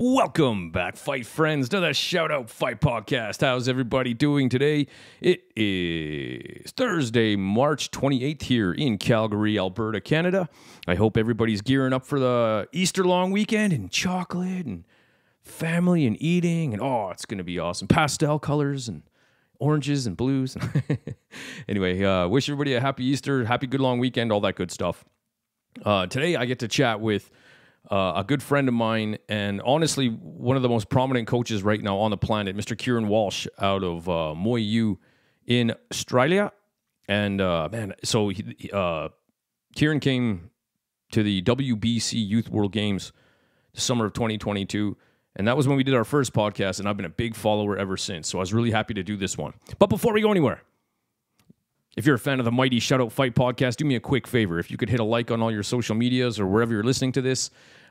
Welcome back, fight friends, to the Shout Out Fight Podcast. How's everybody doing today? It is Thursday, March 28th here in Calgary, Alberta, Canada. I hope everybody's gearing up for the Easter long weekend and chocolate and family and eating. And it's going to be awesome. Pastel colors and oranges and blues. Anyway, wish everybody a happy Easter, happy good long weekend, all that good stuff. Today I get to chat with a good friend of mine, and honestly, one of the most prominent coaches right now on the planet, Mr. Kieran Walsh, out of MuayU in Australia. And Kieran came to the WBC Youth World Games the summer of 2022, and that was when we did our first podcast, and I've been a big follower ever since, so I was really happy to do this one. But before we go anywhere, if you're a fan of the mighty Shout Out Fight Podcast, do me a quick favor. If you could hit a like on all your social medias or wherever you're listening to this.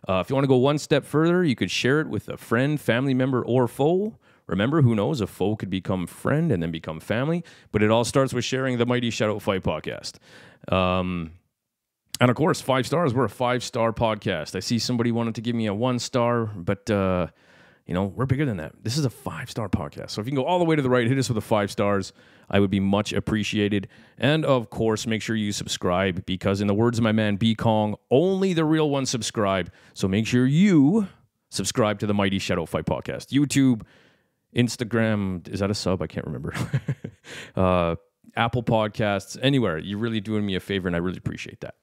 If you want to go one step further, you could share it with a friend, family member, or foe. Remember, who knows, a foe could become friend and then become family. But it all starts with sharing the mighty Shout Out Fight Podcast. And of course, 5 stars. We're a 5-star podcast. I see somebody wanted to give me a 1-star, but we're bigger than that. This is a 5-star podcast. So if you can go all the way to the right, hit us with the 5 stars. I would be much appreciated. And of course, make sure you subscribe, because in the words of my man B Kong, only the real ones subscribe. So make sure you subscribe to the mighty Shout Out Fight Podcast. YouTube, Instagram, is that a sub? I can't remember. Apple Podcasts, anywhere. You're really doing me a favor, and I really appreciate that.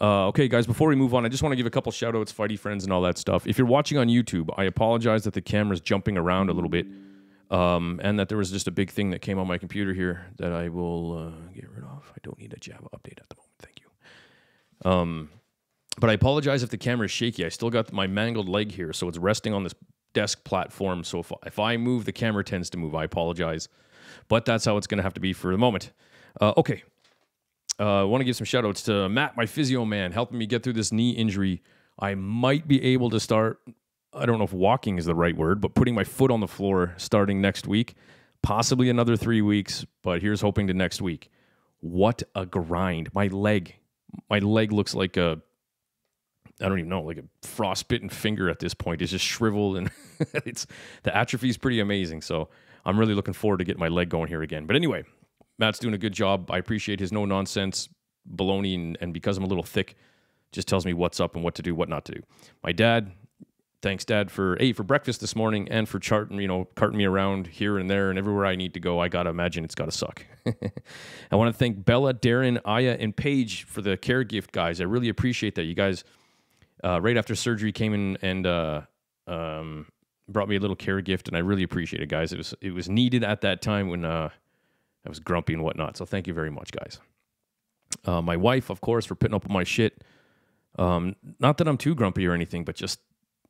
Okay, guys, before we move on, I just want to give a couple shout-outs, fighty friends, and all that stuff. If you're watching on YouTube, I apologize that the camera's jumping around a little bit, and that there was just a big thing that came on my computer here that I will get rid of. I don't need a Java update at the moment. Thank you. But I apologize if the camera is shaky. I still got my mangled leg here, so it's resting on this desk platform. So if I move, the camera tends to move. I apologize. But that's how it's going to have to be for the moment. Okay. I want to give some shout-outs to Matt, my physio man, helping me get through this knee injury. I might be able to start, I don't know if walking is the right word, but putting my foot on the floor starting next week. Possibly another 3 weeks, but here's hoping to next week. What a grind. My leg looks like I don't even know, like a frostbitten finger at this point. It's just shriveled, and the atrophy is pretty amazing. So I'm really looking forward to getting my leg going here again. But anyway, Matt's doing a good job. I appreciate his no-nonsense baloney, and because I'm a little thick, just tells me what's up and what to do, what not to do. My dad, thanks, Dad, for breakfast this morning and for carting me around here and there and everywhere I need to go. I got to imagine it's got to suck. I want to thank Bella, Darren, Aya, and Paige for the care gift, guys. I really appreciate that. You guys, right after surgery, came in and brought me a little care gift, and I really appreciate it, guys. It was needed at that time when I was grumpy and whatnot. So thank you very much, guys. My wife, of course, for putting up with my shit. Not that I'm too grumpy or anything, but just,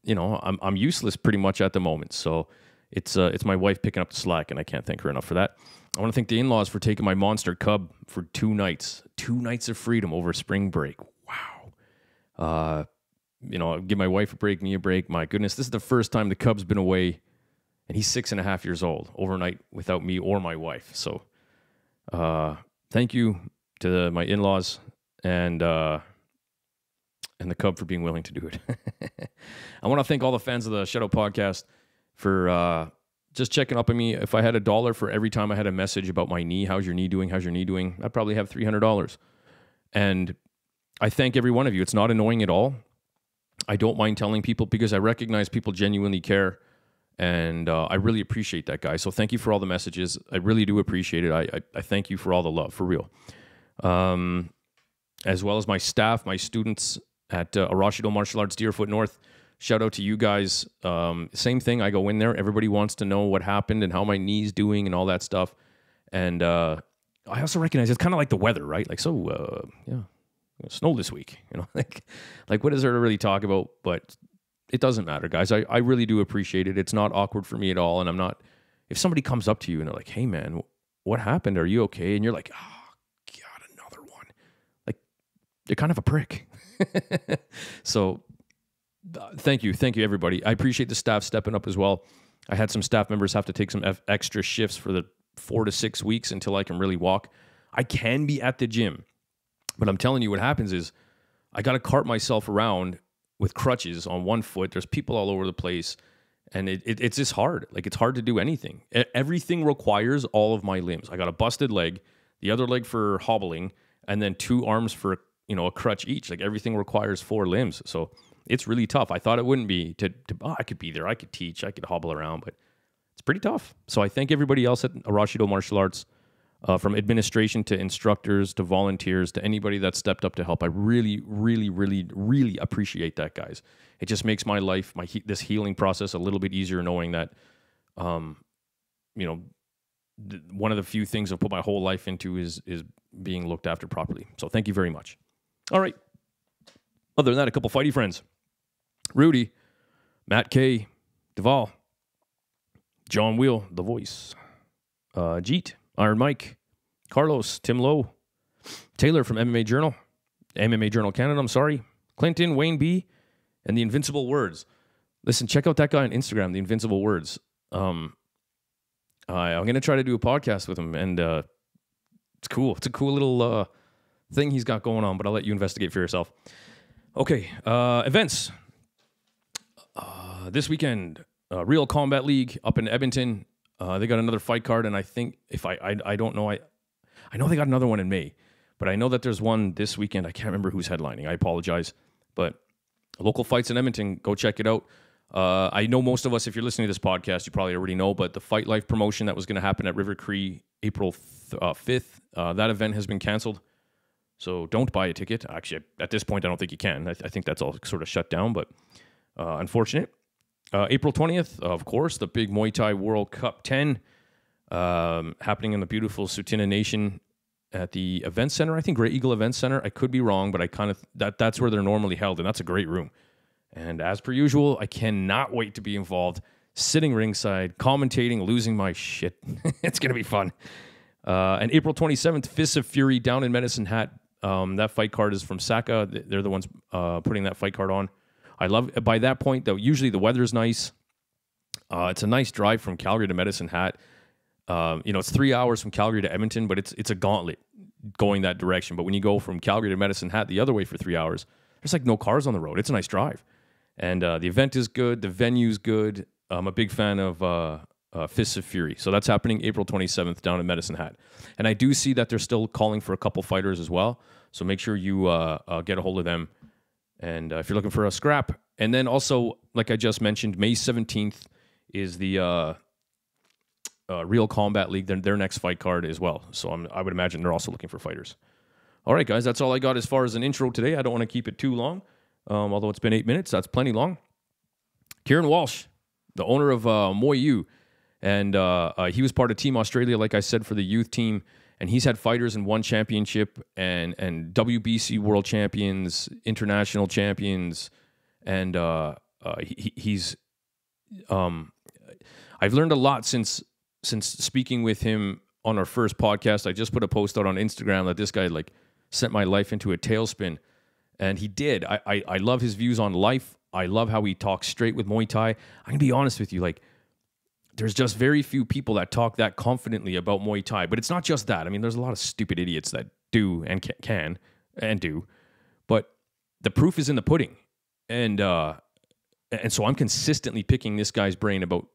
I'm useless pretty much at the moment. So it's my wife picking up the slack, and I can't thank her enough for that. I want to thank the in-laws for taking my monster cub for 2 nights. 2 nights of freedom over spring break. Wow. Give my wife a break, me a break. My goodness, this is the first time the cub's been away, and he's 6.5 years old, overnight without me or my wife. So thank you to my in-laws and the cub for being willing to do it. I want to thank all the fans of the Shout Out Podcast for just checking up on me. If I had $1 for every time I had a message about my knee, how's your knee doing? How's your knee doing? I'd probably have $300. And I thank every one of you. It's not annoying at all. I don't mind telling people because I recognize people genuinely care. And I really appreciate that, guys. So thank you for all the messages. I really do appreciate it. I thank you for all the love, for real. As well as my staff, my students at Arashido Martial Arts, Deerfoot North. Shout out to you guys. Same thing. I go in there. Everybody wants to know what happened and how my knee's doing and all that stuff. And I also recognize it's kind of like the weather, right? Like, snow this week. Like what is there to really talk about? But it doesn't matter, guys. I really do appreciate it. It's not awkward for me at all. And I'm not, if somebody comes up to you and they're like, hey man, what happened? Are you okay? And you're like, oh God, another one. Like, you're kind of a prick. So thank you everybody. I appreciate the staff stepping up as well. I had some staff members have to take some extra shifts for the 4 to 6 weeks until I can really walk. I can be at the gym, but I'm telling you what happens is I got to cart myself around with crutches on one foot. There's people all over the place. And it's just hard. Like, it's hard to do anything. Everything requires all of my limbs. I got a busted leg, the other leg for hobbling, and then 2 arms for, a crutch each. Like, everything requires 4 limbs. So it's really tough. I thought it wouldn't be I could be there. I could teach. I could hobble around, but it's pretty tough. So I thank everybody else at Arashido Martial Arts, from administration to instructors to volunteers to anybody that stepped up to help. I really, really, really, really appreciate that, guys. It just makes my life, this healing process, a little bit easier, knowing that, one of the few things I've put my whole life into is being looked after properly. So thank you very much. All right. Other than that, a couple fighty friends: Rudy, Matt K, Duvall, John Wheel, The Voice, Jeet, Iron Mike, Carlos, Tim Lowe, Taylor from MMA Journal Canada, I'm sorry, Clinton, Wayne B, and The Invincible Words. Listen, check out that guy on Instagram, The Invincible Words. I'm going to try to do a podcast with him, and it's cool. It's a cool little thing he's got going on, but I'll let you investigate for yourself. Okay, events. This weekend, Real Combat League up in Edmonton. They got another fight card, and I think I don't know. I know they got another one in May, but I know that there's one this weekend. I can't remember who's headlining. I apologize, but local fights in Edmonton, go check it out. I know most of us, if you're listening to this podcast, you probably already know, but the Fight Life promotion that was going to happen at River Cree April 5th, that event has been canceled. So don't buy a ticket. Actually, at this point, I don't think you can. I think that's all sort of shut down, but unfortunate. April 20th, of course, the big Muay Thai World Cup 10 happening in the beautiful Tsuut'ina Nation at the Event Center. I think Great Eagle Event Center. I could be wrong, but I kind of that's where they're normally held, and that's a great room. And as per usual, I cannot wait to be involved, sitting ringside, commentating, losing my shit. It's going to be fun. And April 27th, Fists of Fury down in Medicine Hat. That fight card is from Saka. They're the ones putting that fight card on. I love it. By that point, though, usually the weather's nice. It's a nice drive from Calgary to Medicine Hat. It's 3 hours from Calgary to Edmonton, but it's a gauntlet going that direction. But when you go from Calgary to Medicine Hat the other way for 3 hours, there's like no cars on the road. It's a nice drive. And the event is good. The venue's good. I'm a big fan of Fists of Fury. So that's happening April 27th down in Medicine Hat. And I do see that they're still calling for a couple fighters as well. So make sure you get a hold of them. And if you're looking for a scrap. And then also, like I just mentioned, May 17th is the Real Combat League, their next fight card as well. So I would imagine they're also looking for fighters. All right, guys, that's all I got as far as an intro today. I don't want to keep it too long. Although it's been 8 minutes, that's plenty long. Kieran Walsh, the owner of MuayU, and he was part of Team Australia, like I said, for the youth team, and he's had fighters and won championship and WBC world champions, international champions, and he's I've learned a lot since speaking with him on our first podcast. I just put a post out on Instagram that this guy sent my life into a tailspin. And he did. I love his views on life. I love how he talks straight with Muay Thai. I'm going to be honest with you. There's just very few people that talk that confidently about Muay Thai. But it's not just that. I mean, there's a lot of stupid idiots that do and can and do. But the proof is in the pudding. And so I'm consistently picking this guy's brain about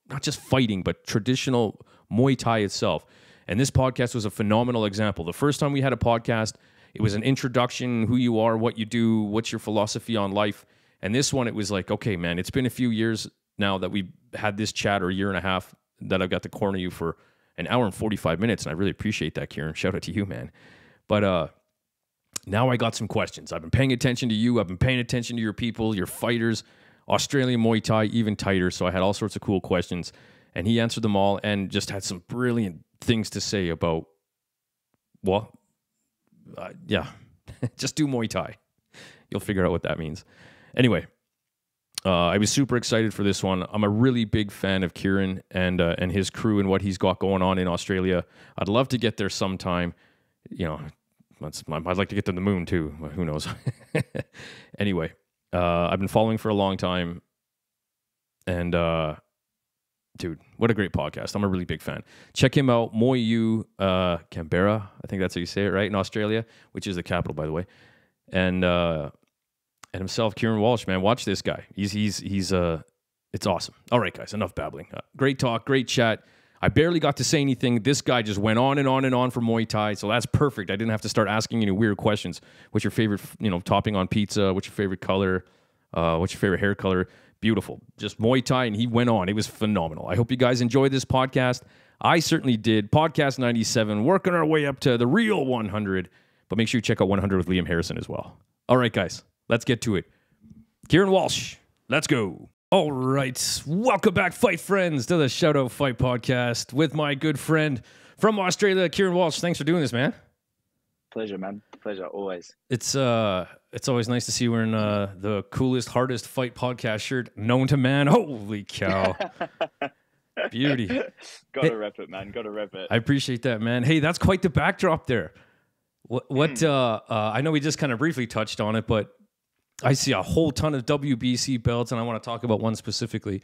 not just fighting, but traditional Muay Thai itself. And this podcast was a phenomenal example. The first time we had a podcast, it was an introduction, who you are, what you do, what's your philosophy on life. And this one, it was like, okay, man, it's been a few years now that we've had this chat, or a year and a half, that I've got to corner you for an hour and 45 minutes. And I really appreciate that, Kieran. Shout out to you, man. But now I got some questions. I've been paying attention to you. I've been paying attention to your people, your fighters, Australian Muay Thai, even tighter. So I had all sorts of cool questions. And he answered them all and just had some brilliant things to say about, well, just do Muay Thai. You'll figure out what that means. Anyway, I was super excited for this one. I'm a really big fan of Kieran and his crew and what he's got going on in Australia. I'd love to get there sometime. I'd like to get to the moon too. Who knows? Anyway, I've been following for a long time. And dude, what a great podcast. I'm a really big fan. Check him out, MuayU, Canberra. I think that's how you say it, right? In Australia, which is the capital, by the way. And and himself, Kieran Walsh, man. Watch this guy. It's awesome. All right, guys, enough babbling. Great talk, great chat. I barely got to say anything. This guy just went on and on and on for Muay Thai, so that's perfect. I didn't have to start asking any weird questions. What's your favorite, topping on pizza? What's your favorite color? What's your favorite hair color? Beautiful. Just Muay Thai, and he went on. It was phenomenal. I hope you guys enjoyed this podcast. I certainly did. Podcast 97, working our way up to the real 100. But make sure you check out 100 with Liam Harrison as well. All right, guys, let's get to it. Kieran Walsh, let's go. All right. Welcome back, fight friends, to the Shout Out Fight Podcast with my good friend from Australia, Kieran Walsh. Thanks for doing this, man. Pleasure, man. Pleasure, always. It's always nice to see you wearing the coolest, hardest fight podcast shirt known to man. Holy cow. Beauty. Gotta rep it, man. Gotta rep it. I appreciate that, man. Hey, that's quite the backdrop there. I know we just kind of briefly touched on it, but I see a whole ton of WBC belts, and I want to talk about one specifically.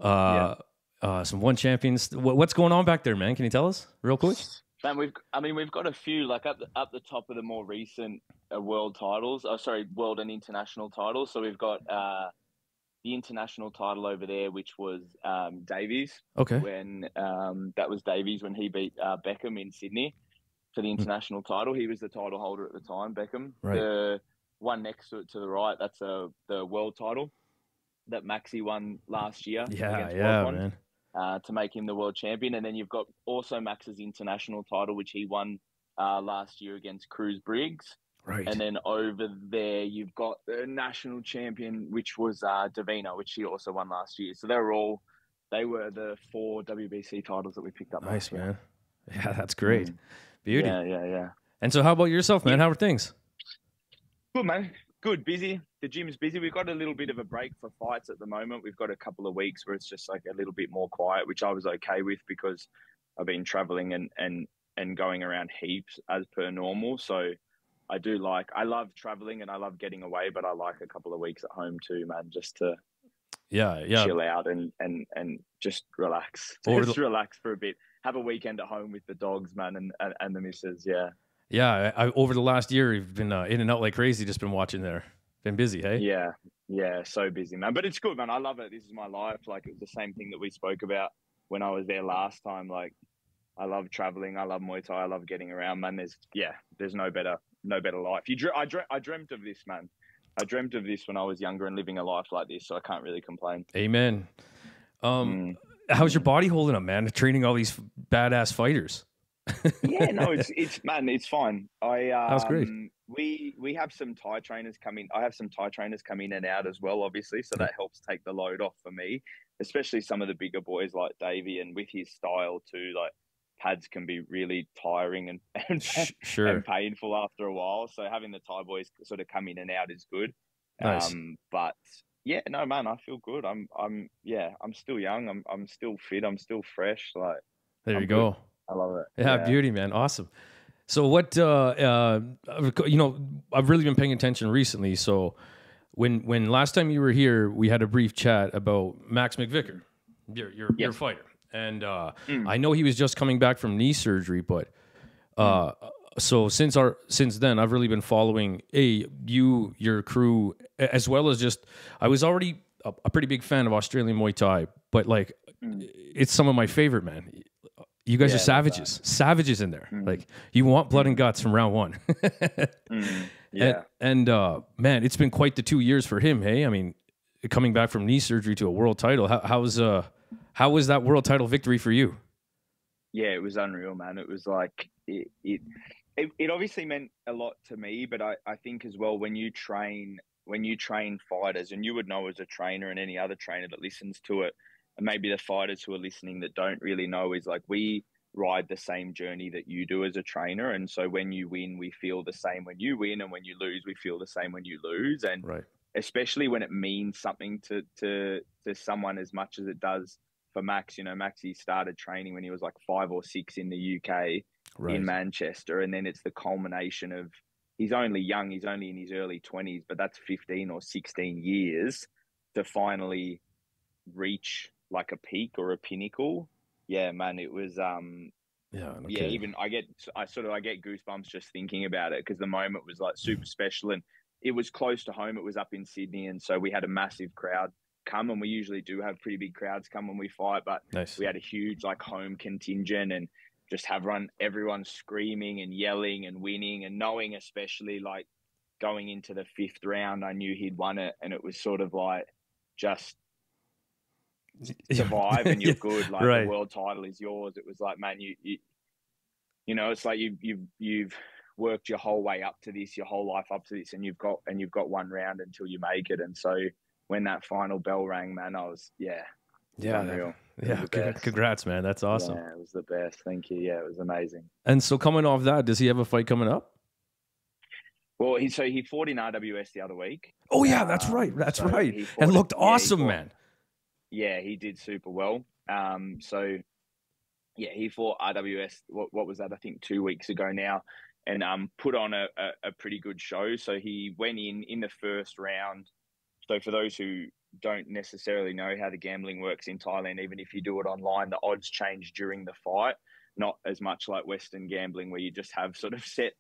Some one champions. What's going on back there, man? Can you tell us real quick? Man, we've got a few, like up the top of the more recent world titles. World and international titles. So we've got the international title over there, which was Davies. Okay. When that was Davies when he beat Beckham in Sydney for the international title. He was the title holder at the time, Beckham. Right. The one next to it to the right, that's the world title that Maxi won last year. Man. To make him the world champion. And then you've got also Max's international title, which he won last year against Cruz Briggs. Right. And then over there, you've got the national champion, which was Davina, which he also won last year. So they were the 4 WBC titles that we picked up. Nice, man. Yeah, that's great. Beauty. Yeah. And so how about yourself, man? How are things? Good, man. Good. Busy. The gym's busy. We've got a little bit of a break for fights at the moment. We've got a couple of weeks where it's just like a little bit more quiet, which I was okay with because I've been traveling and going around heaps as per normal. So I love traveling and I love getting away, but I like a couple of weeks at home too, man, just to chill out and just relax. Just relax for a bit. Have a weekend at home with the dogs, man, and the missus. Yeah. Yeah. Over the last year, you've been in and out like crazy. Just been watching there. Been busy, hey? Yeah. So busy, man. But it's good, man. I love it. This is my life. Like, it was the same thing that we spoke about when I was there last time. Like, I love traveling. I love Muay Thai. I love getting around, man. There's no better life. I dreamt of this, man. I dreamt of this when I was younger and living a life like this, so I can't really complain. Amen. How's your body holding up, man? Training all these badass fighters. It's fine. That's great. We have some Thai trainers come in. I have some Thai trainers come in and out as well, obviously, so that helps take the load off for me, especially some of the bigger boys like Davey, and with his style too, like pads can be really tiring and painful after a while. So having the Thai boys sort of come in and out is good. Nice. But yeah, no, man, I feel good. I'm still young. I'm still fit. I'm still fresh. Like, there you go. I love it. Yeah, beauty, man. Awesome. So what, I've really been paying attention recently. So when last time you were here, we had a brief chat about Max McVicker, your fighter. And I know he was just coming back from knee surgery, but so since then, I've really been following your crew, as well as just, I was already a pretty big fan of Australian Muay Thai, but like it's some of my favorite, man. You guys are savages in there. Like, you want blood and guts from round one. Yeah. And man, it's been quite the 2 years for him. Hey, I mean, coming back from knee surgery to a world title, how was that world title victory for you? Yeah, it was unreal, man. It was like, it obviously meant a lot to me, but I think as well, when you train fighters, and you would know as a trainer and any other trainer that listens to it, and maybe the fighters who are listening that don't really know, is like, we ride the same journey that you do as a trainer. And so when you win, we feel the same when you win, and when you lose, we feel the same when you lose. And especially when it means something to someone as much as it does for Max. You know, Max, he started training when he was like 5 or 6 in the UK, in Manchester. And then it's the culmination of, he's only young, he's only in his early 20s, but that's 15 or 16 years to finally reach like a peak or a pinnacle. Yeah, man, it was even I get goosebumps just thinking about it, because the moment was like super special. And it was close to home. It was up in Sydney, and so we had a massive crowd come, and we usually do have pretty big crowds come when we fight, but Nice. we had a huge like home contingent, and just have everyone screaming and yelling and winning, and knowing, especially like going into the 5th round, I knew he'd won it, and it was sort of like just survive and you're good. Like right. The world title is yours. It was like, man, you know, it's like you've worked your whole way up to this, your whole life up to this, and you've got one round until you make it. And so when that final bell rang, man, I was unreal. Yeah, congrats, man. That's awesome. Yeah, it was the best. Thank you. Yeah, it was amazing. And so coming off that, does he have a fight coming up? Well, he fought in RWS the other week. Oh yeah, that's right. That's right. And looked awesome, man. Yeah, he did super well. So yeah, he fought RWS. What was that? I think 2 weeks ago now, and put on a pretty good show. So he went in the first round. So for those who don't necessarily know how the gambling works in Thailand, even if you do it online, the odds change during the fight. Not as much like Western gambling, where you just have sort of set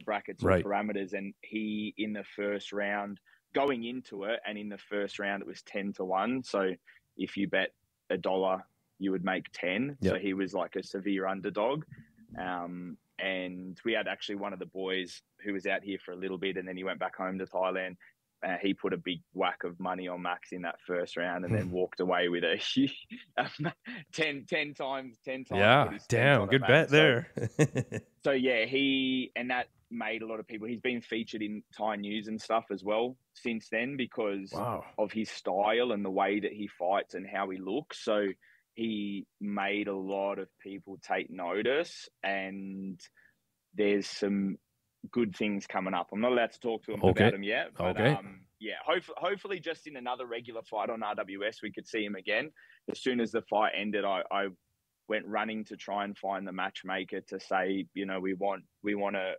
brackets or parameters. And he, in the first round, going into it, and in the first round, it was 10-1. So if you bet $1, you would make 10. Yep. So he was like a severe underdog. And we had actually one of the boys who was out here for a little bit, and then he went back home to Thailand. He put a big whack of money on Max in that first round, and then walked away with a 10 times. Yeah, damn, good bet there. So yeah, and that made a lot of people. He's been featured in Thai news and stuff as well since then, because of his style and the way that he fights and how he looks. So he made a lot of people take notice, and there's some good things coming up. I'm not allowed to talk to him about him yet, but yeah, hopefully just in another regular fight on RWS, we could see him again. As soon as the fight ended, I went running to try and find the matchmaker to say, you know, we want a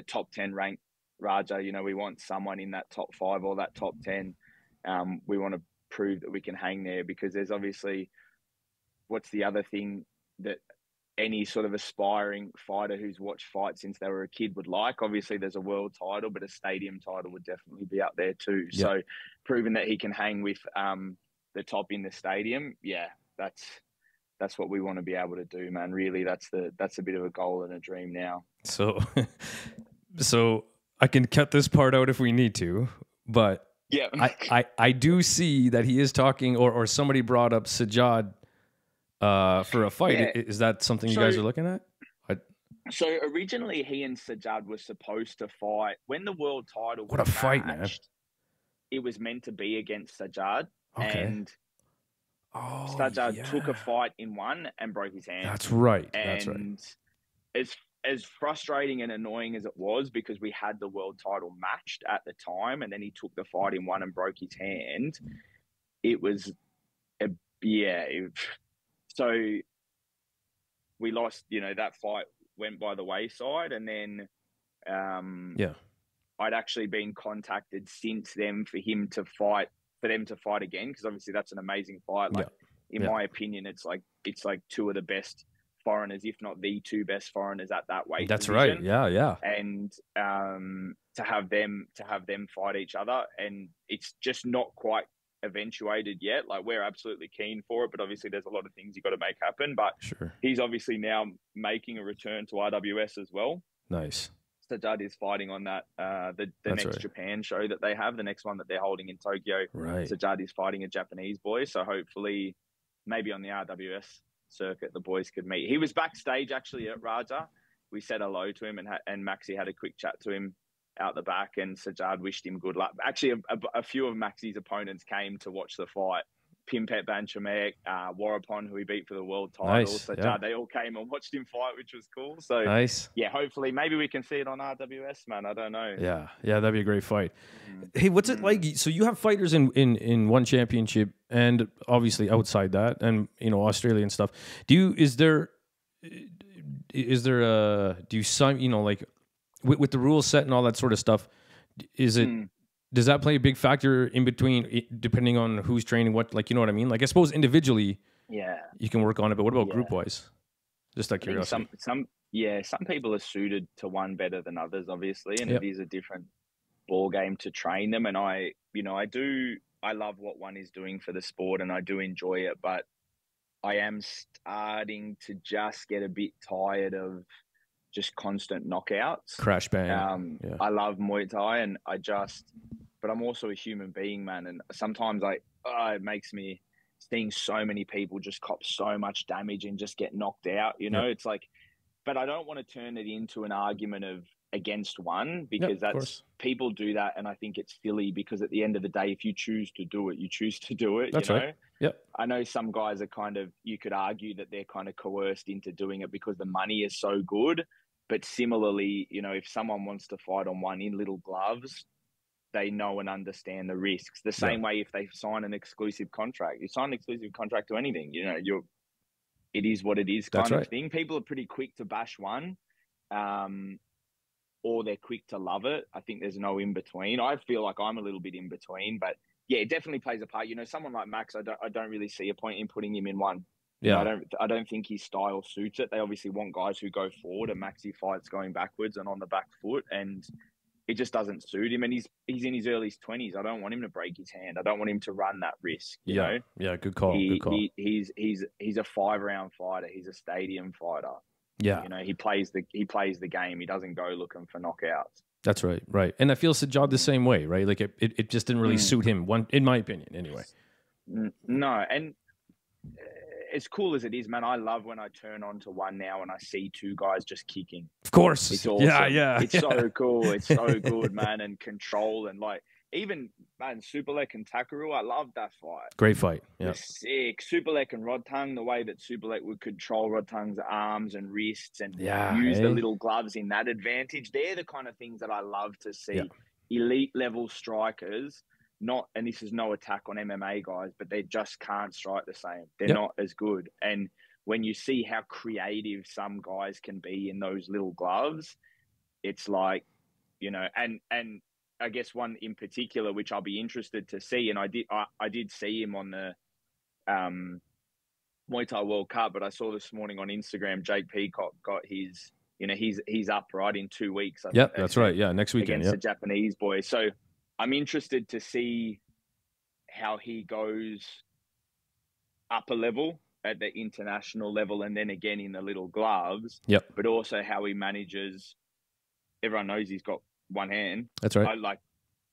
top 10 ranked Raja. You know, we want someone in that top 5 or that top 10. We want to prove that we can hang there, because there's obviously, what's the other thing that any sort of aspiring fighter who's watched fights since they were a kid would like? Obviously there's a world title, but a stadium title would definitely be up there too. Yep. So proving that he can hang with the top in the stadium, yeah, that's what we want to be able to do, man. Really, that's a bit of a goal and a dream now. So I can cut this part out if we need to, but yeah, I do see that he is talking, or somebody brought up Sajjad for a fight. Yeah. Is that something you guys are looking at? So originally he and Sajjad were supposed to fight when the world title was What a fight, man. It was meant to be against Sajjad. Okay. And Sajjad took a fight in one and broke his hand. That's right. And as frustrating and annoying as it was, because we had the world title matched at the time, and then he took the fight in one and broke his hand, it was so we lost, you know, that fight went by the wayside. And then I'd actually been contacted since then for them to fight again, because obviously that's an amazing fight. Like in my opinion, it's like two of the best foreigners, if not the two best foreigners at that weight. That's division. Right. Yeah. And to have them fight each other, and it's just not quite eventuated yet. Like, we're absolutely keen for it, but obviously there's a lot of things you got to make happen. But he's obviously now making a return to RWS as well. Nice. Sajjad is fighting on that the next Japan show that they have, the next one that they're holding in Tokyo. Right. Sajjad is fighting a Japanese boy, so hopefully maybe on the RWS circuit the boys could meet. He was backstage actually at Raja. We said hello to him, and Maxi had a quick chat to him out the back, and Sajjad wished him good luck. Actually, a few of Maxi's opponents came to watch the fight. Pimpet Banchamek, Warapon, who he beat for the world title. Sajjad, they all came and watched him fight, which was cool. So yeah, hopefully maybe we can see it on RWS, man. I don't know. Yeah, that'd be a great fight. Hey, what's it like? So you have fighters in one championship, and obviously outside that, and you know, Australia and stuff. Do you sign, you know, like with the rules set and all that sort of stuff, does that play a big factor in between, depending on who's training what? Like, you know what I mean? Like, I suppose individually, you can work on it, but what about group wise? Just out of curiosity. Some people are suited to one better than others, obviously, and it is a different ball game to train them. And I love what one is doing for the sport, and I do enjoy it, but I am starting to just get a bit tired of just constant knockouts. Crash bang. I love Muay Thai, but I'm also a human being, man. And sometimes it makes me seeing so many people just cop so much damage and just get knocked out. It's like, but I don't want to turn it into an argument of against one, because people do that. And I think it's silly, because at the end of the day, if you choose to do it, you choose to do it. That's right. Yep. I know some guys are you could argue that they're kind of coerced into doing it because the money is so good. But similarly, if someone wants to fight on one in little gloves, they know and understand the risks. The same way if they sign an exclusive contract. You sign an exclusive contract to anything, it is what it is kind of thing. People are pretty quick to bash one, or they're quick to love it. I think there's no in between. I feel like I'm a little bit in between, but yeah, it definitely plays a part. Someone like Max, I don't really see a point in putting him in one. Yeah, I don't think his style suits it. They obviously want guys who go forward, and Maxi fights going backwards and on the back foot, and it just doesn't suit him. And he's in his early 20s. I don't want him to break his hand. I don't want him to run that risk. You know? Yeah, good call. Good call. He's a 5-round fighter. He's a stadium fighter. Yeah, he plays the game. He doesn't go looking for knockouts. That's right, right. And I feel Sajjad the same way, right? Like it just didn't really suit him. In my opinion, anyway. No, and as cool as it is, man, I love when I turn on to one now and I see two guys just kicking. Of course. It's awesome. Yeah. It's so cool. It's so good, man. And control, and like, even, man, Superlek and Takaru, I love that fight. Great fight. Yeah. Sick. Superlek and Rodtang, the way that Superlek would control Rodtang's arms and wrists and use the little gloves in that advantage. They're the kind of things that I love to see. Yeah. Elite level strikers, and this is no attack on MMA guys, but they just can't strike the same. They're not as good. And when you see how creative some guys can be in those little gloves, it's like, and I guess one in particular, which I'll be interested to see, and I did see him on the Muay Thai World Cup, but I saw this morning on Instagram, Jake Peacock got his, he's up right in 2 weeks. Yeah, that's right. Yeah, next weekend against the Japanese boy. So I'm interested to see how he goes up a level at the international level, and then again in the little gloves. Yep. But also how he manages. Everyone knows he's got one hand. That's right.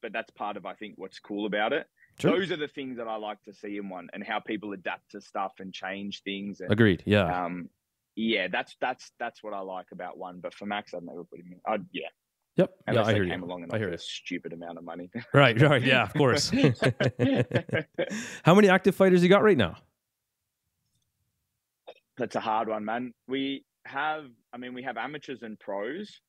But that's part of, I think, what's cool about it. Sure. Those are the things that I like to see in one, and how people adapt to stuff and change things. And, agreed. Yeah. Yeah, that's what I like about one. But for Max, I'd never put him in. Yeah. Yep. Unless I hear they you. came along and offered a stupid amount of money. Right. Yeah, of course. How many active fighters you got right now? That's a hard one, man. We have amateurs and pros.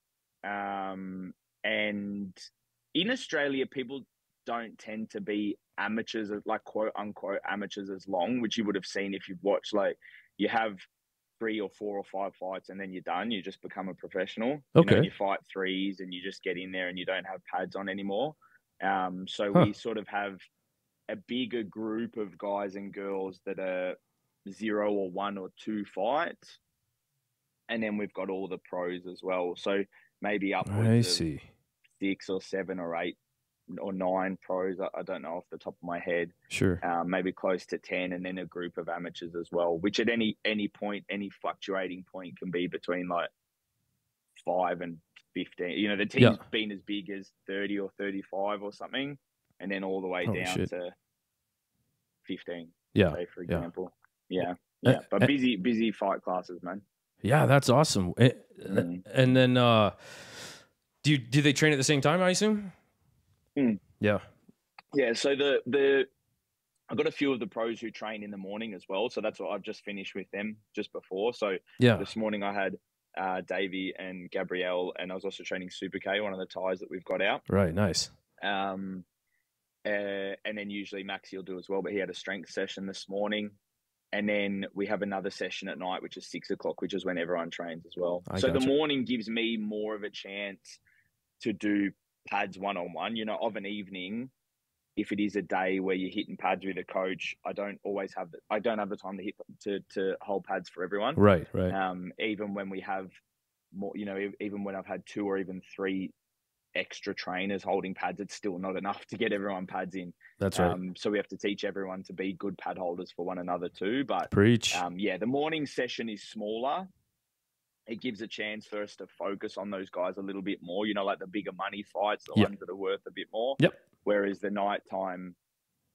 And in Australia, people don't tend to be amateurs, like quote unquote amateurs, as long, which you would have seen if you've watched, like, you have 3 or 4 or 5 fights and then you're done. You just become a professional. Okay. You fight threes and you just get in there and you don't have pads on anymore. We sort of have a bigger group of guys and girls that are 0 or 1 or 2 fights. And then we've got all the pros as well. So maybe upwards of 6 or 7 or 8 or 9 pros. I don't know off the top of my head. Sure. Maybe close to 10, and then a group of amateurs as well, which at any point, any fluctuating point, can be between like 5 and 15. The team's been as big as 30 or 35 or something, and then all the way down to 15. Yeah. Say, for example. Yeah. But busy fight classes, man. Yeah, that's awesome. And then, do they train at the same time, I assume? Yeah. Yeah. So I've got a few of the pros who train in the morning as well. So that's what I've just finished with them just before. So this morning I had Davey and Gabrielle, and I was also training Super K, one of the ties that we've got out. Right. Nice. And then usually Maxi will do as well, but he had a strength session this morning. And then we have another session at night, which is 6 o'clock, which is when everyone trains as well. So the morning gives me more of a chance to do pads one-on-one. Of an evening, if it is a day where you're hitting pads with a coach, I don't have the time to hit to hold pads for everyone. Right. Even when we have more, even when I've had 2 or even 3 extra trainers holding pads, it's still not enough to get everyone pads in. That's right. So we have to teach everyone to be good pad holders for one another too. But Preach. yeah, the morning session is smaller. It gives a chance for us to focus on those guys a little bit more, you know, like the bigger money fights, the ones that are worth a bit more. Yep. Whereas the nighttime,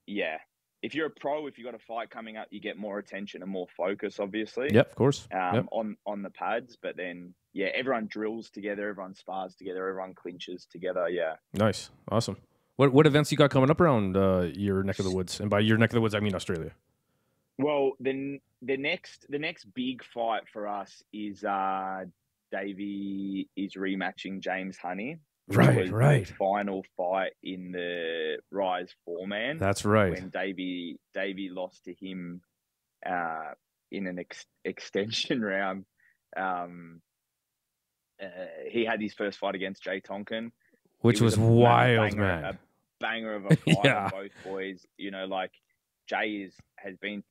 yeah. If you're a pro, if you've got a fight coming up, you get more attention and more focus, obviously. Yep, of course. On the pads. But then, yeah, everyone drills together, everyone spars together, everyone clinches together. Yeah. Nice. Awesome. What events you got coming up around your neck of the woods? And by your neck of the woods, I mean Australia. Well, then the next big fight for us is Davey is rematching James Honey. Right. The final fight in the Rise 4-man. That's right. When Davey lost to him in an extension round. He had his first fight against Jay Tonkin, which was wild, man. A banger of a fight of both boys. You know, like Jay has been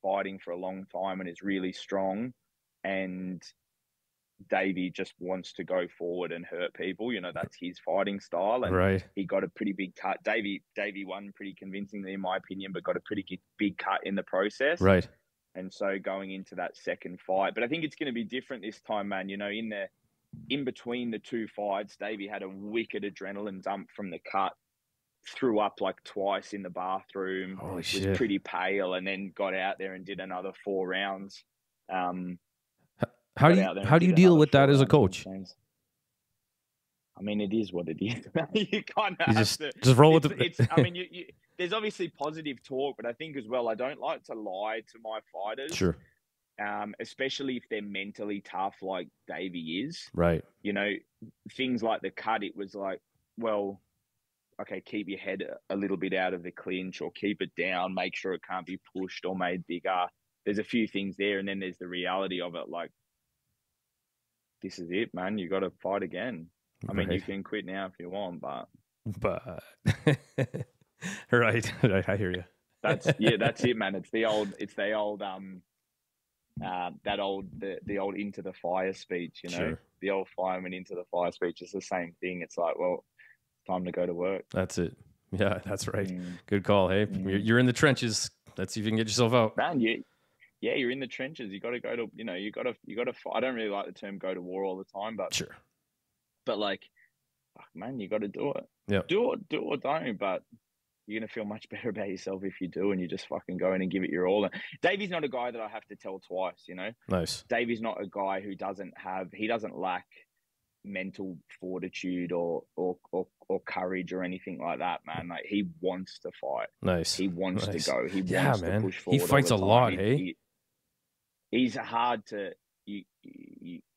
fighting for a long time and is really strong, and Davey just wants to go forward and hurt people. You know, that's his fighting style. And he got a pretty big cut. Davey won pretty convincingly, in my opinion, but got a pretty big cut in the process. Right. And so going into that second fight, but I think it's going to be different this time, man. You know, in between the two fights, Davey had a wicked adrenaline dump from the cut, threw up like twice in the bathroom, was pretty pale, and then got out there and did another 4 rounds. How do you deal with that as a coach? I mean, it is what it is. You kind of have to just roll with it. I mean, there's obviously positive talk, but I think as well, I don't like to lie to my fighters. Sure. Especially if they're mentally tough like Davey is. Right. You know, things like the cut, it was like, well, okay, keep your head a little bit out of the clinch, or keep it down, make sure it can't be pushed or made bigger. There's a few things there, and then there's the reality of it, like, this is it, man. You got to fight again. I mean, you can quit now if you want, but right. I hear you. That's it, man. It's the old the old into the fire speech, you know. Sure. The old fireman into the fire speech is the same thing. It's like, well, it's time to go to work. That's it. Yeah, that's right. Good call. Hey, you're in the trenches. Let's see if you can get yourself out. Man, you're in the trenches. You got to go to, you know, you got to fight. I don't really like the term go to war all the time, but sure. But like, fuck, man, you got to do it. Yeah. Do it or don't, but you're going to feel much better about yourself if you do, and you just fucking go in and give it your all. And Davey's not a guy that I have to tell twice, you know? Nice. Davey's not a guy who doesn't lack mental fortitude or courage or anything like that, man. Like, he wants to fight. Nice. He wants to go. He wants to push forward. He fights a lot, hey? He's hard to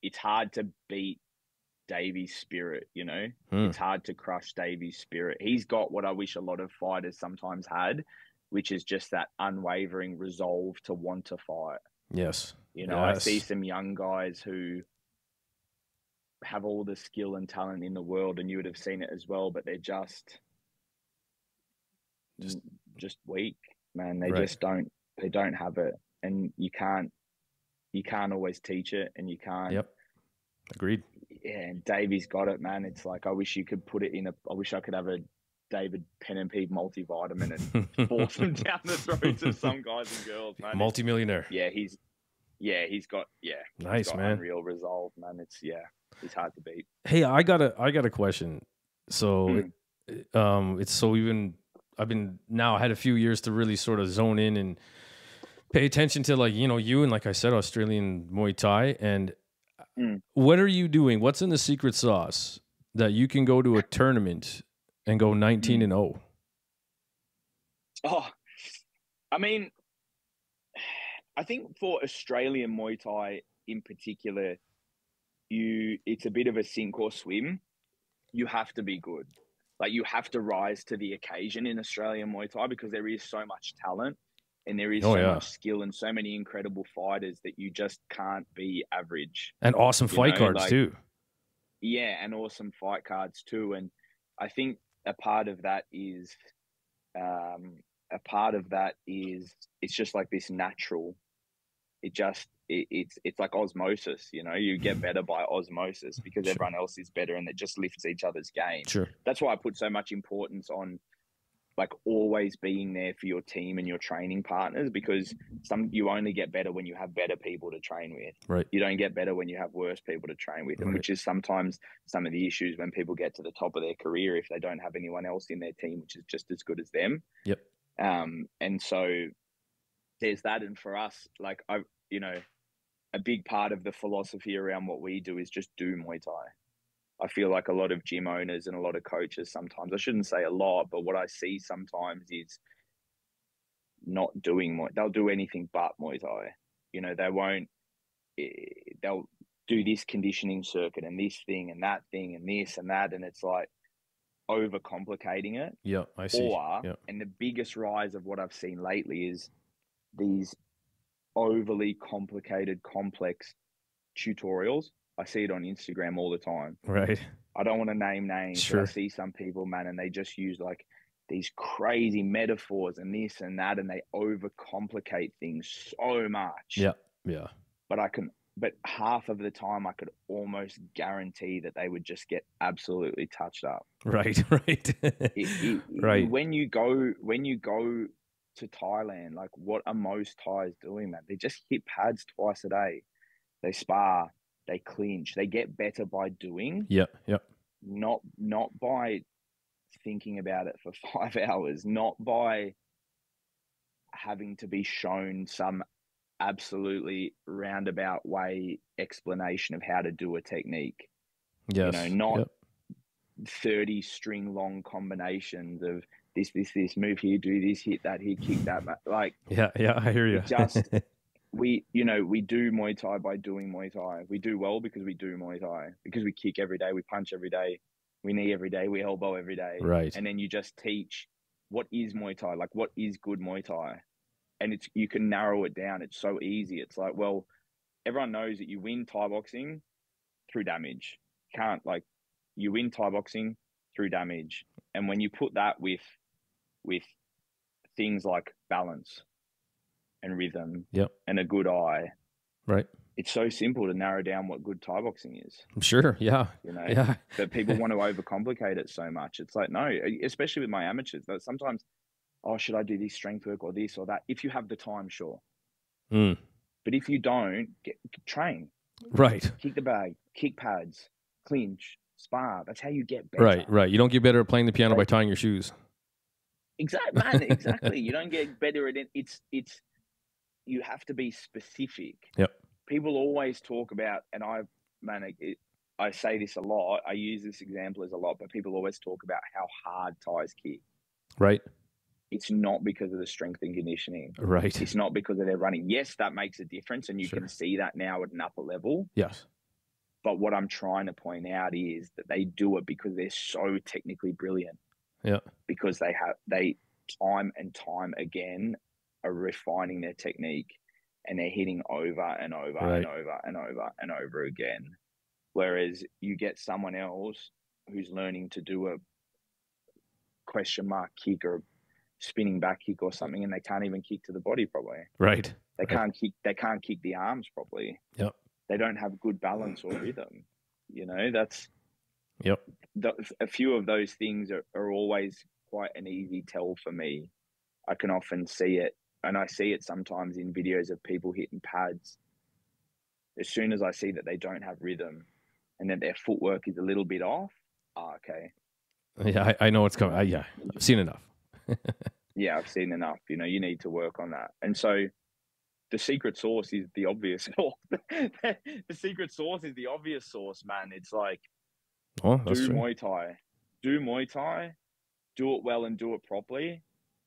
it's hard to beat Davey's spirit, you know? It's hard to crush Davey's spirit. He's got what I wish a lot of fighters sometimes had, which is just that unwavering resolve to want to fight. Yes. You know, I see some young guys who have all the skill and talent in the world, and you would have seen it as well, but they're just weak, man. They just don't have it, and you can't always teach it, and you can't. Yep. Agreed. Yeah, and Davey's got it, man. It's like, I wish you could put it in I wish I could have a David Pen and Peak multivitamin and force them down the throats of some guys and girls, man. Multimillionaire. He's got nice, man. Unreal resolve, man. It's hard to beat. Hey, I got a question. So, I've been now had a few years to really sort of zone in and pay attention to, like, you know, you and, like I said, Australian Muay Thai. And what are you doing? What's in the secret sauce that you can go to a tournament and go 19-0? Oh, I mean, I think for Australian Muay Thai in particular, it's a bit of a sink or swim. You have to be good. Like, you have to rise to the occasion in Australian Muay Thai, because there is so much talent and there is so much skill and so many incredible fighters that you just can't be average. And awesome fight cards too. Yeah, and awesome fight cards too. And I think a part of that is it's just like this natural it's like osmosis, you know, you get better by osmosis because Sure. everyone else is better and it just lifts each other's game. Sure. That's why I put so much importance on like always being there for your team and your training partners, because you only get better when you have better people to train with. Right. You don't get better when you have worse people to train with, and Right. which is sometimes some of the issues when people get to the top of their career if they don't have anyone else in their team which is just as good as them. Yep. And so there's that. And for us, like you know, a big part of the philosophy around what we do is just do Muay Thai. I feel like a lot of gym owners and a lot of coaches sometimes, I shouldn't say a lot, but what I see sometimes is not doing Muay. They'll do anything but Muay Thai. You know, they'll do this conditioning circuit and this thing and that thing and this and that. And it's like overcomplicating it. Yeah, I see. And the biggest rise of what I've seen lately is these overly complicated, complex tutorials. I see it on Instagram all the time. Right. I don't want to name names, Sure. but I see some people, man, and they just use like these crazy metaphors and this and that, and they overcomplicate things so much. Yeah. Yeah. But half of the time I could almost guarantee that they would just get absolutely touched up. Right. Right. Right. When you go to Thailand, like what are most Thais doing, man? They just hit pads twice a day. They spar, they clinch, they get better by doing. Yeah. Yeah. Not by thinking about it for 5 hours, not by having to be shown some absolutely roundabout way explanation of how to do a technique. Yes. You know, not 30 string long combinations of this, move here, do this, hit that, here, kick that. Like, yeah, I hear you. we do Muay Thai by doing Muay Thai. We do well because we do Muay Thai, because we kick every day, we punch every day, we knee every day, we elbow every day. Right. And then you just teach what is Muay Thai, like what is good Muay Thai. And you can narrow it down. It's so easy. It's like, well, everyone knows that you win Thai boxing through damage. You win Thai boxing through damage. And when you put that with things like balance and rhythm, and a good eye, right, it's so simple to narrow down what good Thai boxing is. I'm sure. Yeah. You know, yeah. But people want to overcomplicate it so much. It's like, no, especially with my amateurs, that sometimes, oh, should I do this strength work or this or that? If you have the time, sure. But if you don't, train. Right. Kick the bag, kick pads, clinch, spar. That's how you get better. Right. You don't get better at playing the piano by tying your shoes. Exactly, man. Exactly. You don't get better at it. It's you have to be specific. Yep. People always talk about, and I say this a lot. I use this example as a lot, but people always talk about how hard Thais kick. Right. It's not because of the strength and conditioning. Right. It's not because of their running. Yes, that makes a difference, and you can see that now at an upper level. Yes. But what I'm trying to point out is that they do it because they're so technically brilliant. Yeah. Because they time and time again are refining their technique, and they're hitting over and over and over and over and over again. Whereas you get someone else who's learning to do a question mark kick or a spinning back kick or something, and they can't even kick to the body properly. Right. They can't kick the arms properly. Yep. They don't have good balance or rhythm. You know, that's a few of those things are always quite an easy tell for me. I can often see it, and I see it sometimes in videos of people hitting pads. As soon as I see that they don't have rhythm and that their footwork is a little bit off, okay. Yeah, I know what's coming. I've seen enough. Yeah, I've seen enough. You know, you need to work on that. And so the secret sauce is the obvious source. The secret sauce is the obvious source, man. It's like, do Muay Thai. Do Muay Thai. Do it well and do it properly.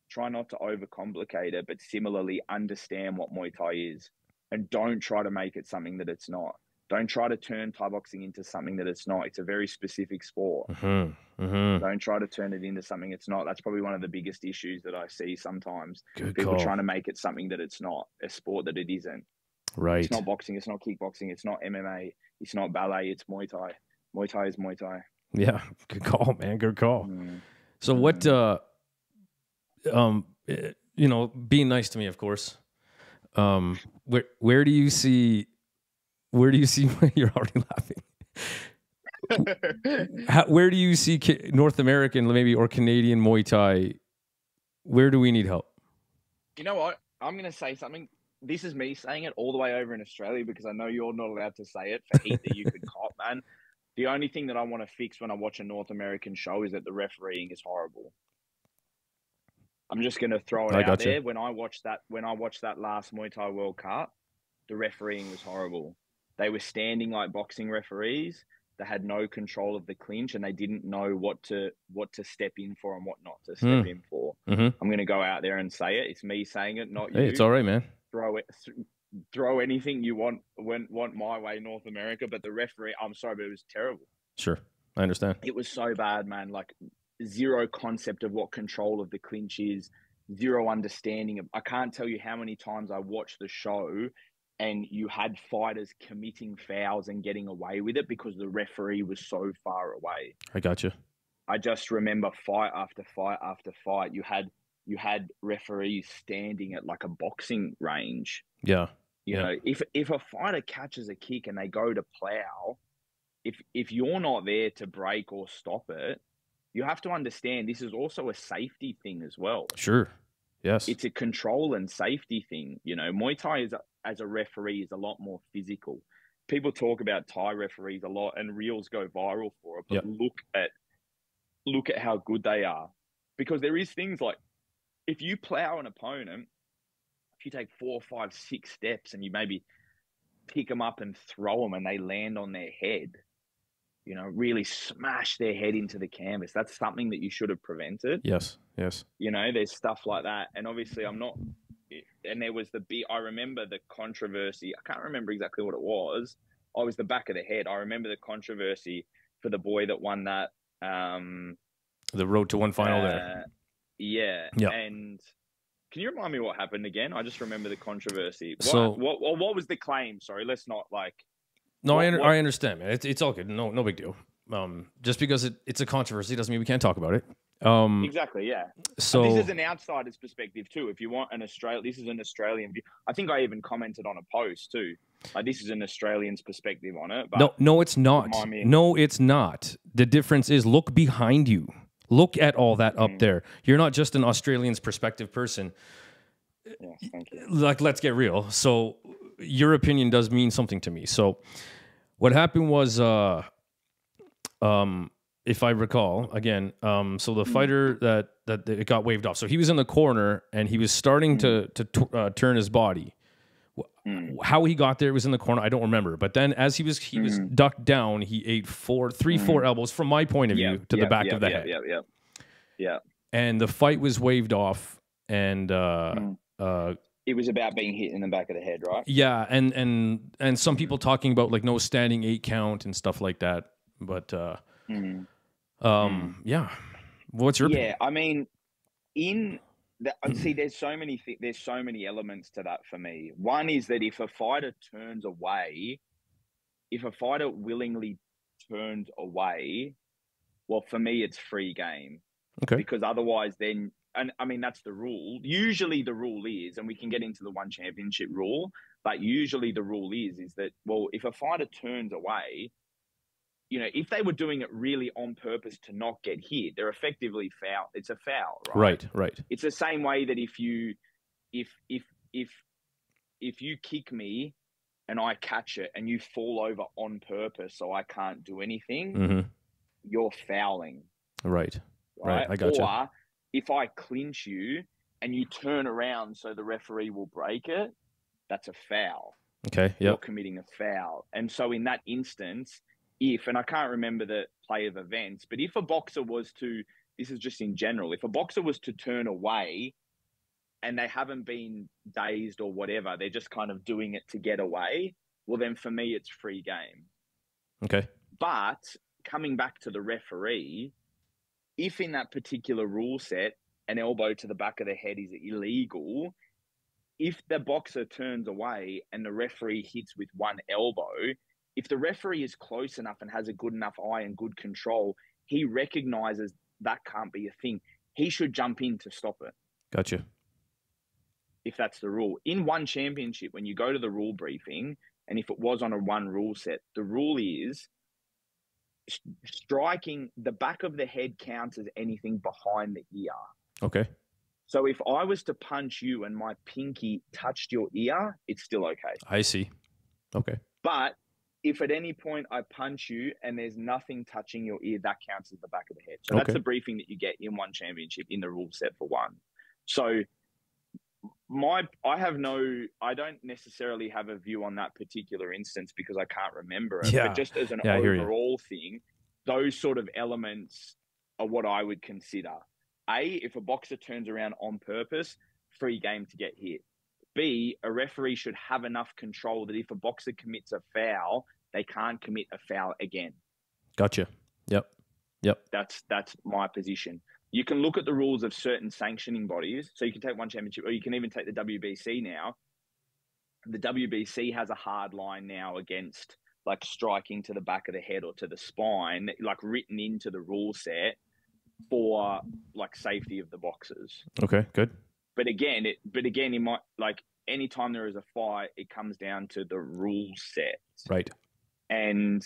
Try not to overcomplicate it, but similarly understand what Muay Thai is. And don't try to make it something that it's not. Don't try to turn Thai boxing into something that it's not. It's a very specific sport. Don't try to turn it into something it's not. That's probably one of the biggest issues that I see sometimes. People trying to make it something that it's not, a sport that it isn't. Right. It's not boxing. It's not kickboxing. It's not MMA. It's not ballet. It's Muay Thai. Muay Thai is Muay Thai. Yeah. Good call, man. Good call. So what, you know, being nice to me, of course. Where do you see you're already laughing. Where do you see North American maybe or Canadian Muay Thai? Where do we need help? You know what? I'm going to say something. This is me saying it all the way over in Australia because I know you're not allowed to say it for heat that you could cop, man. The only thing that I want to fix when I watch a North American show is that the refereeing is horrible. I'm just going to throw it out there. When I watched that last Muay Thai World Cup, the refereeing was horrible. They were standing like boxing referees. They had no control of the clinch, and they didn't know what to step in for and what not to step in for. I'm going to go out there and say it. It's me saying it, not you. Hey, it's all right, man. Throw anything you want my way, North America. But the referee, I'm sorry, but it was terrible. Sure, I understand. It was so bad, man. Like zero concept of what control of the clinch is, zero understanding of. I can't tell you how many times I watched the show and you had fighters committing fouls and getting away with it because the referee was so far away. I got you. I just remember fight after fight after fight. You had referees standing at like a boxing range. Yeah. You know, if a fighter catches a kick and they go to plow, if you're not there to break or stop it, you have to understand this is also a safety thing as well. Sure. Yes. It's a control and safety thing. You know, Muay Thai as a referee is a lot more physical. People talk about Thai referees a lot and reels go viral for it, but look at how good they are. Because there is things like if you plow an opponent, if you take 4, 5, 6 steps and you maybe pick them up and throw them and they land on their head, you know, really smash their head into the canvas. That's something that you should have prevented. Yes. You know, there's stuff like that. And obviously and there was I remember the controversy. I can't remember exactly what it was. I was the back of the head. I remember the controversy for the boy that won that. The road to one final there. Yeah. And can you remind me what happened again? I just remember the controversy. What was the claim? Sorry, let's not like. No, I understand, man. It's all good. No big deal. Just because it's a controversy doesn't mean we can't talk about it. Exactly, yeah. So and this is an outsider's perspective too. If you want this is an Australian view. I think I even commented on a post too. Like this is an Australian's perspective on it. But no, it's not. No, it's not. The difference is look behind you. Look at all that up there. You're not just an Australian's perspective person. Yeah, thank you. Like, let's get real. So your opinion does mean something to me. So what happened was, if I recall, again, so the fighter that it got waved off. So he was in the corner and he was starting to turn his body. How he got there was in the corner, I don't remember. But then as he was ducked down, he ate 4 elbows from my point of view to the back of the head. Yeah. And the fight was waved off, and it was about being hit in the back of the head, right? Yeah, and some people talking about like no standing 8 count and stuff like that. But yeah, what's your opinion? I mean, see, there's so many elements to that for me. One is that if a fighter turns away, if a fighter willingly turns away, well, for me, it's free game. Okay. Because otherwise, then, and I mean, that's the rule. Usually the rule is, and we can get into the one championship rule, but usually the rule is that, well, if a fighter turns away, you know, if they were doing it really on purpose to not get hit, they're effectively foul. It's a foul, right? Right. It's the same way that if you kick me and I catch it and you fall over on purpose so I can't do anything, you're fouling. Right. I got you. Or if I clinch you and you turn around so the referee will break it, that's a foul. Okay. Yeah. You're committing a foul. And so in that instance, and I can't remember the play of events, but if a boxer was to, this is just in general, if a boxer was to turn away and they haven't been dazed or whatever, they're just kind of doing it to get away, well, then for me, it's free game. Okay. But coming back to the referee, if in that particular rule set, an elbow to the back of the head is illegal, if the boxer turns away and the referee hits with one elbow, if the referee is close enough and has a good enough eye and good control, he recognizes that can't be a thing. He should jump in to stop it. Gotcha. if that's the rule. In one championship, when you go to the rule briefing, and if it was on a one rule set, the rule is striking the back of the head counts as anything behind the ear. Okay. So if I was to punch you and my pinky touched your ear, it's still okay. I see. Okay. But if at any point I punch you and there's nothing touching your ear, that counts as the back of the head. So that's the briefing that you get in one championship in the rule set for one. So I don't necessarily have a view on that particular instance because I can't remember it. Yeah. But just as an overall thing, those sort of elements are what I would consider. A, if a boxer turns around on purpose, free game to get hit. B, a referee should have enough control that if a boxer commits a foul, they can't commit a foul again. Gotcha. Yep. That's my position. You can look at the rules of certain sanctioning bodies. So you can take one championship, or you can even take the WBC now. The WBC has a hard line now against like striking to the back of the head or to the spine, like written into the rule set for like safety of the boxers. Okay, good. But again, it might, like, anytime there is a fight, it comes down to the rule set. Right. And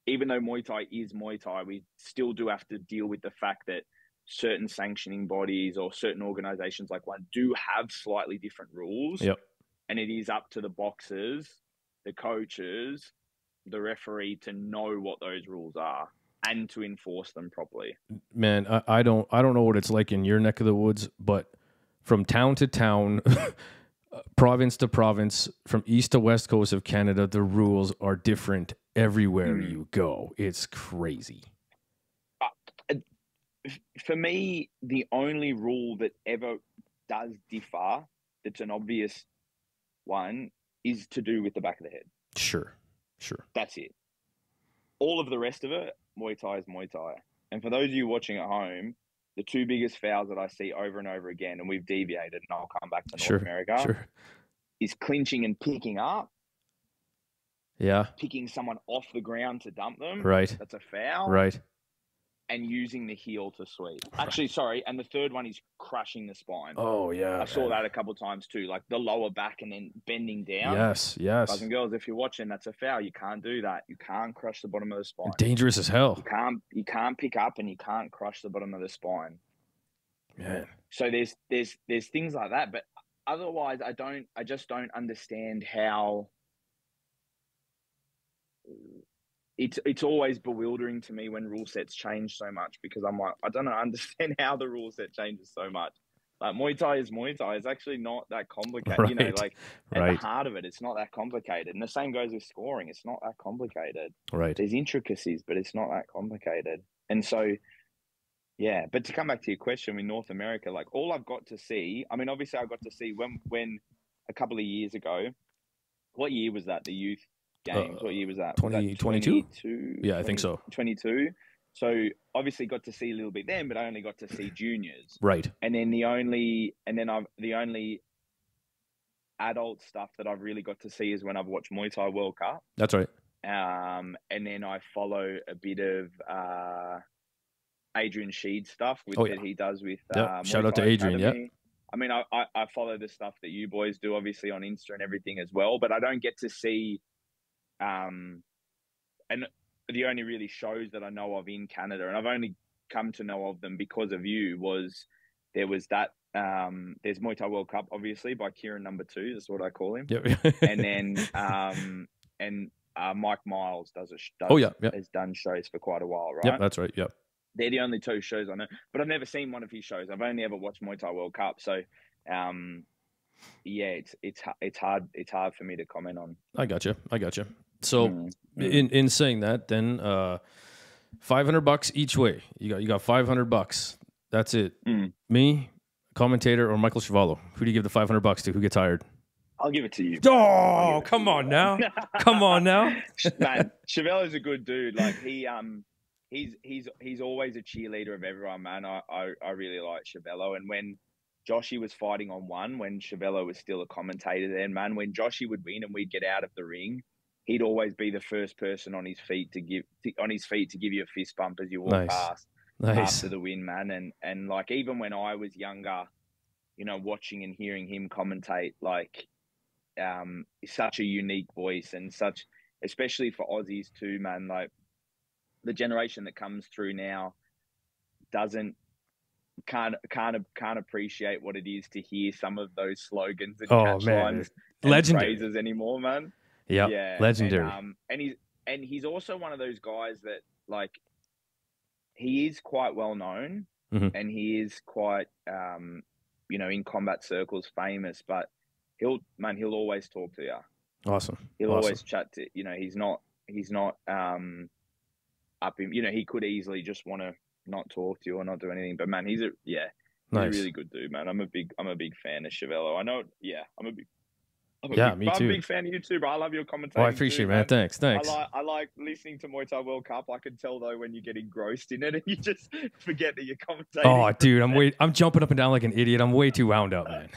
even though Muay Thai is Muay Thai, we still do have to deal with the fact that certain sanctioning bodies or certain organizations like one do have slightly different rules. Yep. And it is up to the boxers, the coaches, the referee to know what those rules are and to enforce them properly. Man, I don't know what it's like in your neck of the woods, but from town to town, province to province, from east to west coast of Canada, the rules are different everywhere you go. It's crazy. For me, the only rule that ever does differ, that's an obvious one, is to do with the back of the head. Sure. That's it. All of the rest of it, Muay Thai is Muay Thai. And for those of you watching at home, the two biggest fouls that I see over and over again, and we've deviated, and I'll come back to North America, is clinching and picking up. Yeah. Picking someone off the ground to dump them. Right. That's a foul. Right. And using the heel to sweep. Actually, sorry. And the third one is crushing the spine. Oh, yeah. I saw that a couple of times too, like the lower back and then bending down. Yes. Guys and girls, if you're watching, that's a foul. You can't do that. You can't crush the bottom of the spine. Dangerous as hell. You can't pick up and you can't crush the bottom of the spine. Man. So there's things like that, but otherwise I just don't understand how it's always bewildering to me when rule sets change so much, because I'm like, I don't understand how the rule set changes so much. Like Muay Thai is Muay Thai. It's actually not that complicated. Right. You know, like at the heart of it, it's not that complicated. And the same goes with scoring. It's not that complicated. Right. There's intricacies, but it's not that complicated. And so, yeah. But to come back to your question with North America, like all I've got to see, I mean, obviously I got to see when a couple of years ago, what year was that? The youth games. What year was that? 2022? Yeah, I think so. 22. So obviously got to see a little bit then, but I only got to see juniors. Right. And then the only adult stuff that I've really got to see is when I've watched Muay Thai World Cup. That's right. And then I follow a bit of Adrian Sheed stuff that he does with shout out to Adrian. Academy. Yeah. I mean, I follow the stuff that you boys do, obviously on Insta and everything as well, but I don't get to see and the only really shows that I know of in Canada, and I've only come to know of them because of you, there was that there's Muay Thai World Cup, obviously, by Kieran number 2. That's what I call him. Yep. And then Mike Miles has done shows for quite a while, right? Yep, that's right. Yep. They're the only 2 shows I know, but I've never seen one of his shows. I've only ever watched Muay Thai World Cup, so yeah, it's hard for me to comment on. I gotcha. So in saying that, then $500 each way. You got $500. That's it. Me, commentator, or Michael Chiavallo. Who do you give the $500 to? Who gets hired? I'll give it to you. Oh, come on now. Come on now. Man, Chiavallo's a good dude. Like he's always a cheerleader of everyone, man. I really like Chiavallo. And when Joshy was fighting on one, when Chiavallo was still a commentator then, man, when Joshy would win and we'd get out of the ring, he'd always be the first person on his feet to give you a fist bump as you walk past after the win, man. And like even when I was younger, you know, watching and hearing him commentate, like, such a unique voice and such, especially for Aussies too, man. Like the generation that comes through now doesn't can't appreciate what it is to hear some of those slogans and Oh man, catchlines and legendary. phrases anymore, man. Yeah, Yeah, legendary. and he's also one of those guys that, like, he is quite well known, and he is quite you know, in combat circles famous, but he'll always talk to you. Awesome. He'll always chat to, you know, he's not up in, you know, he could easily just want to not talk to you or not do anything, but man, he's a really good dude, man. I'm a big fan of Chevello. I know, Me too. I'm a big fan of you too, bro. I love your commentating. Oh, I appreciate it, man. Thanks. I like listening to Muay Thai World Cup. I can tell though when you get engrossed in it and you just forget that you're commentating. Oh, dude, I'm jumping up and down like an idiot. I'm way too wound up, man.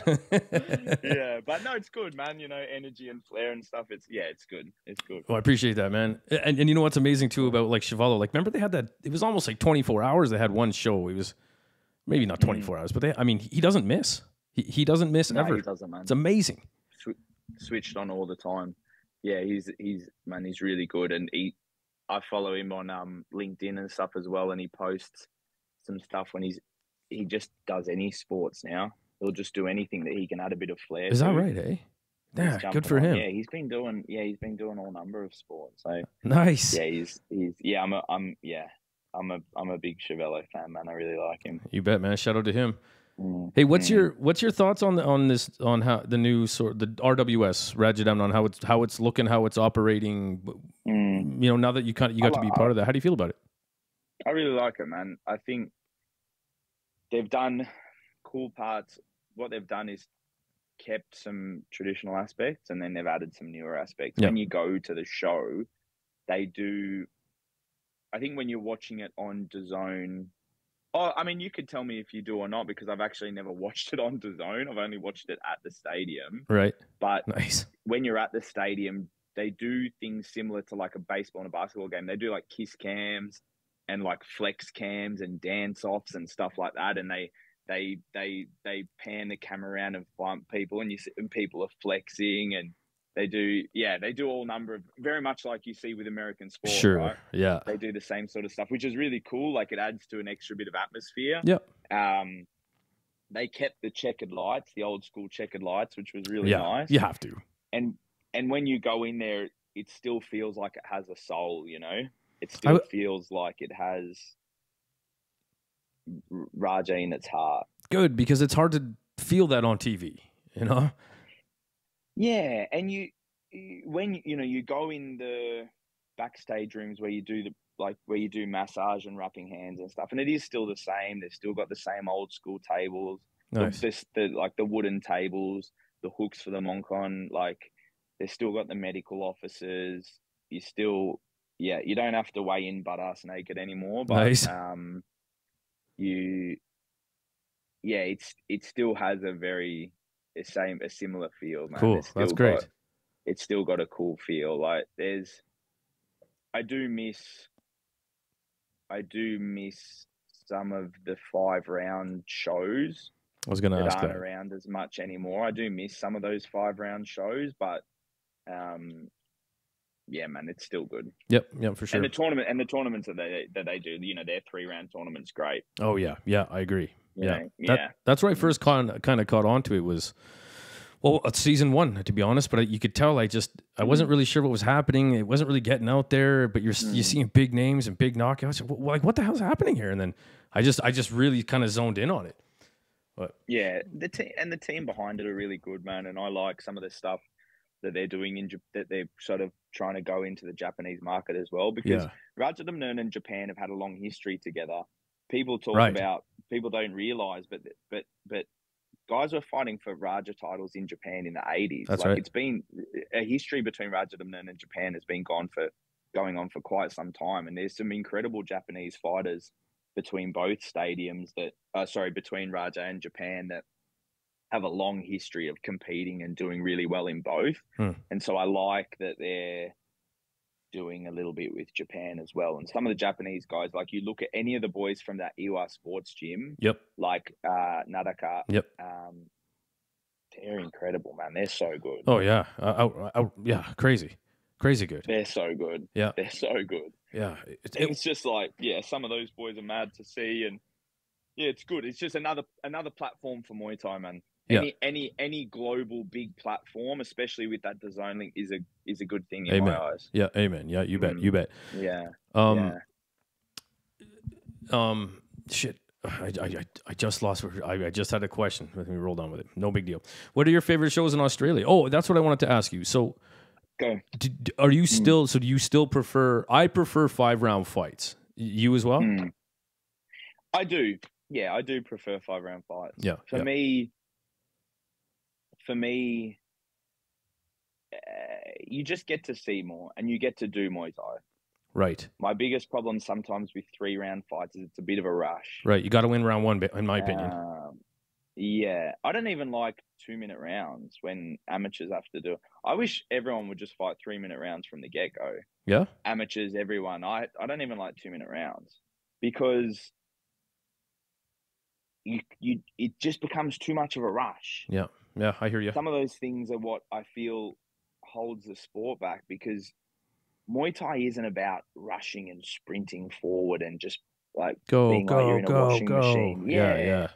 Yeah, but no, it's good, man. You know, energy and flair and stuff. It's good. It's good. Well, I appreciate that, man. And you know what's amazing too about like Chevello? Like, remember they had that? It was almost like 24 hours. They had one show. It was maybe not 24 hours, but he doesn't miss. He doesn't miss ever. He doesn't, man. It's amazing. Switched on all the time. Yeah, he's really good, and I follow him on LinkedIn and stuff as well, and he posts some stuff when he just does any sports now. He'll just do anything that he can add a bit of flair. Is that right, eh? Yeah, good for him. Yeah, he's been doing all number of sports. So nice. Yeah, I'm a big Chevello fan, man. I really like him. You bet, man. Shout out to him. Hey, what's your thoughts on how the new the RWS Rajadam, on how it's looking, how it's operating? You know, now that you got to be part of that, how do you feel about it? I really like it, man. I think they've done cool parts. What they've done is kept some traditional aspects, and then they've added some newer aspects. When you go to the show, they do. I think when you're watching it on DAZN. Oh, I mean, you could tell me if you do or not, because I've actually never watched it on DAZN. I've only watched it at the stadium. Right. But nice. When you're at the stadium, they do things similar to like a baseball and a basketball game. They do like kiss cams and like flex cams and dance offs and stuff like that. And they pan the camera around and bump people, and people are flexing, and they do all number of, very much like you see with American sport. Sure. Right? Yeah. They do the same sort of stuff, which is really cool. Like, it adds to an extra bit of atmosphere. Yep. They kept the checkered lights, the old school checkered lights, which was really nice. You have to. And when you go in there, it still feels like it has a soul, you know? It still feels like it has Raja in its heart. Good, because it's hard to feel that on TV, you know? Yeah, and when you go in the backstage rooms where you do massage and wrapping hands and stuff, and it is still the same. They've still got the same old school tables, nice. the wooden tables, the hooks for the moncon. Like, they've still got the medical officers. You don't have to weigh in butt ass naked anymore. But nice. It still has a similar feel, man. Cool. That's great. It's still got a cool feel. Like, I do miss some of the 5-round shows. I was going to ask that. Aren't around as much anymore. I do miss some of those 5-round shows, but yeah, man, it's still good. Yep, for sure. And the tournaments that they do, you know, their 3-round tournament's great. Oh yeah, I agree. Yeah. That's where I first kind of caught on to it was, well, it's season 1, to be honest. But you could tell I wasn't really sure what was happening. It wasn't really getting out there. But you're seeing big names and big knockouts. Like, what the hell's happening here? And then I just really kind of zoned in on it. But yeah, the team behind it are really good, man. And I like some of the stuff that they're doing that they're sort of trying to go into the Japanese market as well, because Rajadamnern and Japan have had a long history together. People people don't realize, but guys were fighting for Raja titles in Japan in the 80s. That's right. It's been a history between Rajadamnern and Japan has been going on for quite some time, and there's some incredible Japanese fighters between both stadiums between Raja and Japan that have a long history of competing and doing really well in both. And so I like that doing a little bit with Japan as well. And some of the Japanese guys, like you look at any of the boys from that Iwa sports gym, Yep. like Nadaka, Yep. they're incredible, man. They're so good. Oh yeah. Yeah. Crazy good. They're so good. Yeah. They're so good. Yeah. It's just like, yeah, some of those boys are mad to see, and yeah, it's good. It's just another platform for Muay Thai, man. Any global big platform, especially with that DAZN link, is a good thing in my eyes. Yeah, amen. Yeah, you bet. You bet. Yeah. Shit. I just lost. I just had a question. Let me roll down with it. No big deal. What are your favorite shows in Australia? Oh, that's what I wanted to ask you. So, go. Are you still? So, do you still prefer? I prefer 5-round fights. You as well? I do. Yeah, I do prefer 5-round fights. Yeah. For me, you just get to see more, and you get to do Muay Thai. Right. My biggest problem sometimes with 3-round fights is it's a bit of a rush. Right. You got to win round one, in my opinion. Yeah. I don't even like 2-minute rounds when amateurs have to do it. I wish everyone would just fight 3-minute rounds from the get-go. Yeah. Amateurs, everyone. I don't even like 2-minute rounds because it just becomes too much of a rush. Yeah. Yeah, I hear you. Some of those things are what I feel holds the sport back, because Muay Thai isn't about rushing and sprinting forward and just like being like you're in a washing machine. Yeah.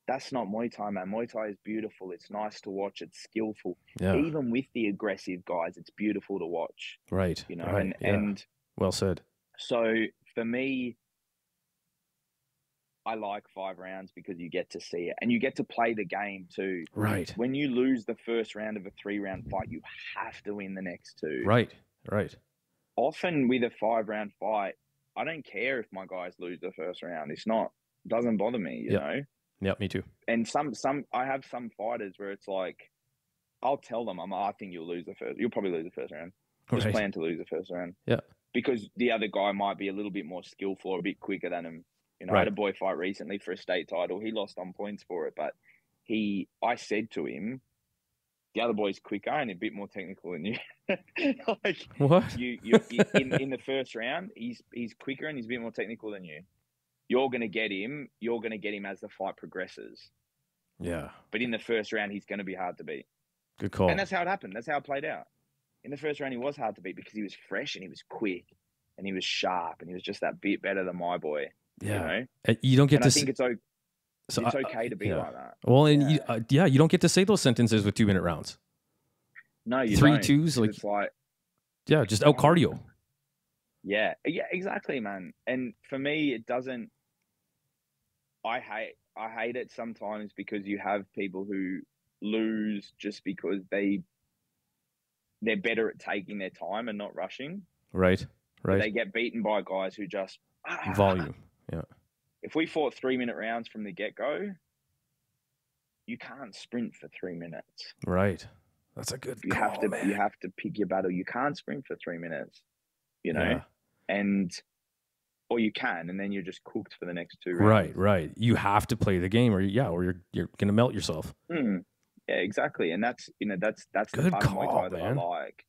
That's not Muay Thai, man. Muay Thai is beautiful. It's nice to watch. It's skillful. Yeah. Even with the aggressive guys, it's beautiful to watch. Right. You know, right. and well said. So for me, I like 5 rounds because you get to see it and you get to play the game too. Right. When you lose the first round of a 3-round fight, you have to win the next 2. Right. Often with a 5-round fight, I don't care if my guys lose the first round. It doesn't bother me, you know? Yeah, me too. And I have some fighters where it's like, I'll tell them, I think you'll probably lose the first round. Just plan to lose the first round. Yeah. Because the other guy might be a little bit more skillful or a bit quicker than him. You know, I had a boy fight recently for a state title. He lost on points for it, but I said to him, the other boy's quicker and a bit more technical than you. Like, what? You in the first round, he's quicker and he's a bit more technical than you. You're gonna get him as the fight progresses. Yeah. But in the first round, he's gonna be hard to beat. Good call. And that's how it happened. That's how it played out. In the first round, he was hard to beat because he was fresh and he was quick and he was sharp and he was just that bit better than my boy. Yeah. You know? You don't get to. I think it's okay to be like that. Well, and you don't get to say those sentences with 2-minute rounds. No, you 3 don't. 2s, like, it's like, yeah, just out cardio. Yeah, exactly, man. And for me, it doesn't. I hate it sometimes because you have people who lose just because they're better at taking their time and not rushing. Right. They get beaten by guys who just volume. Yeah. If we fought 3-minute rounds from the get-go, you can't sprint for 3 minutes. Right. That's a good call, man. You have to pick your battle. You can't sprint for 3 minutes, you know? Yeah. Or you can, and then you're just cooked for the next 2 rounds. Right. You have to play the game, or you're going to melt yourself. Yeah, exactly. And that's the good part call, of Muay Thai that man. I like.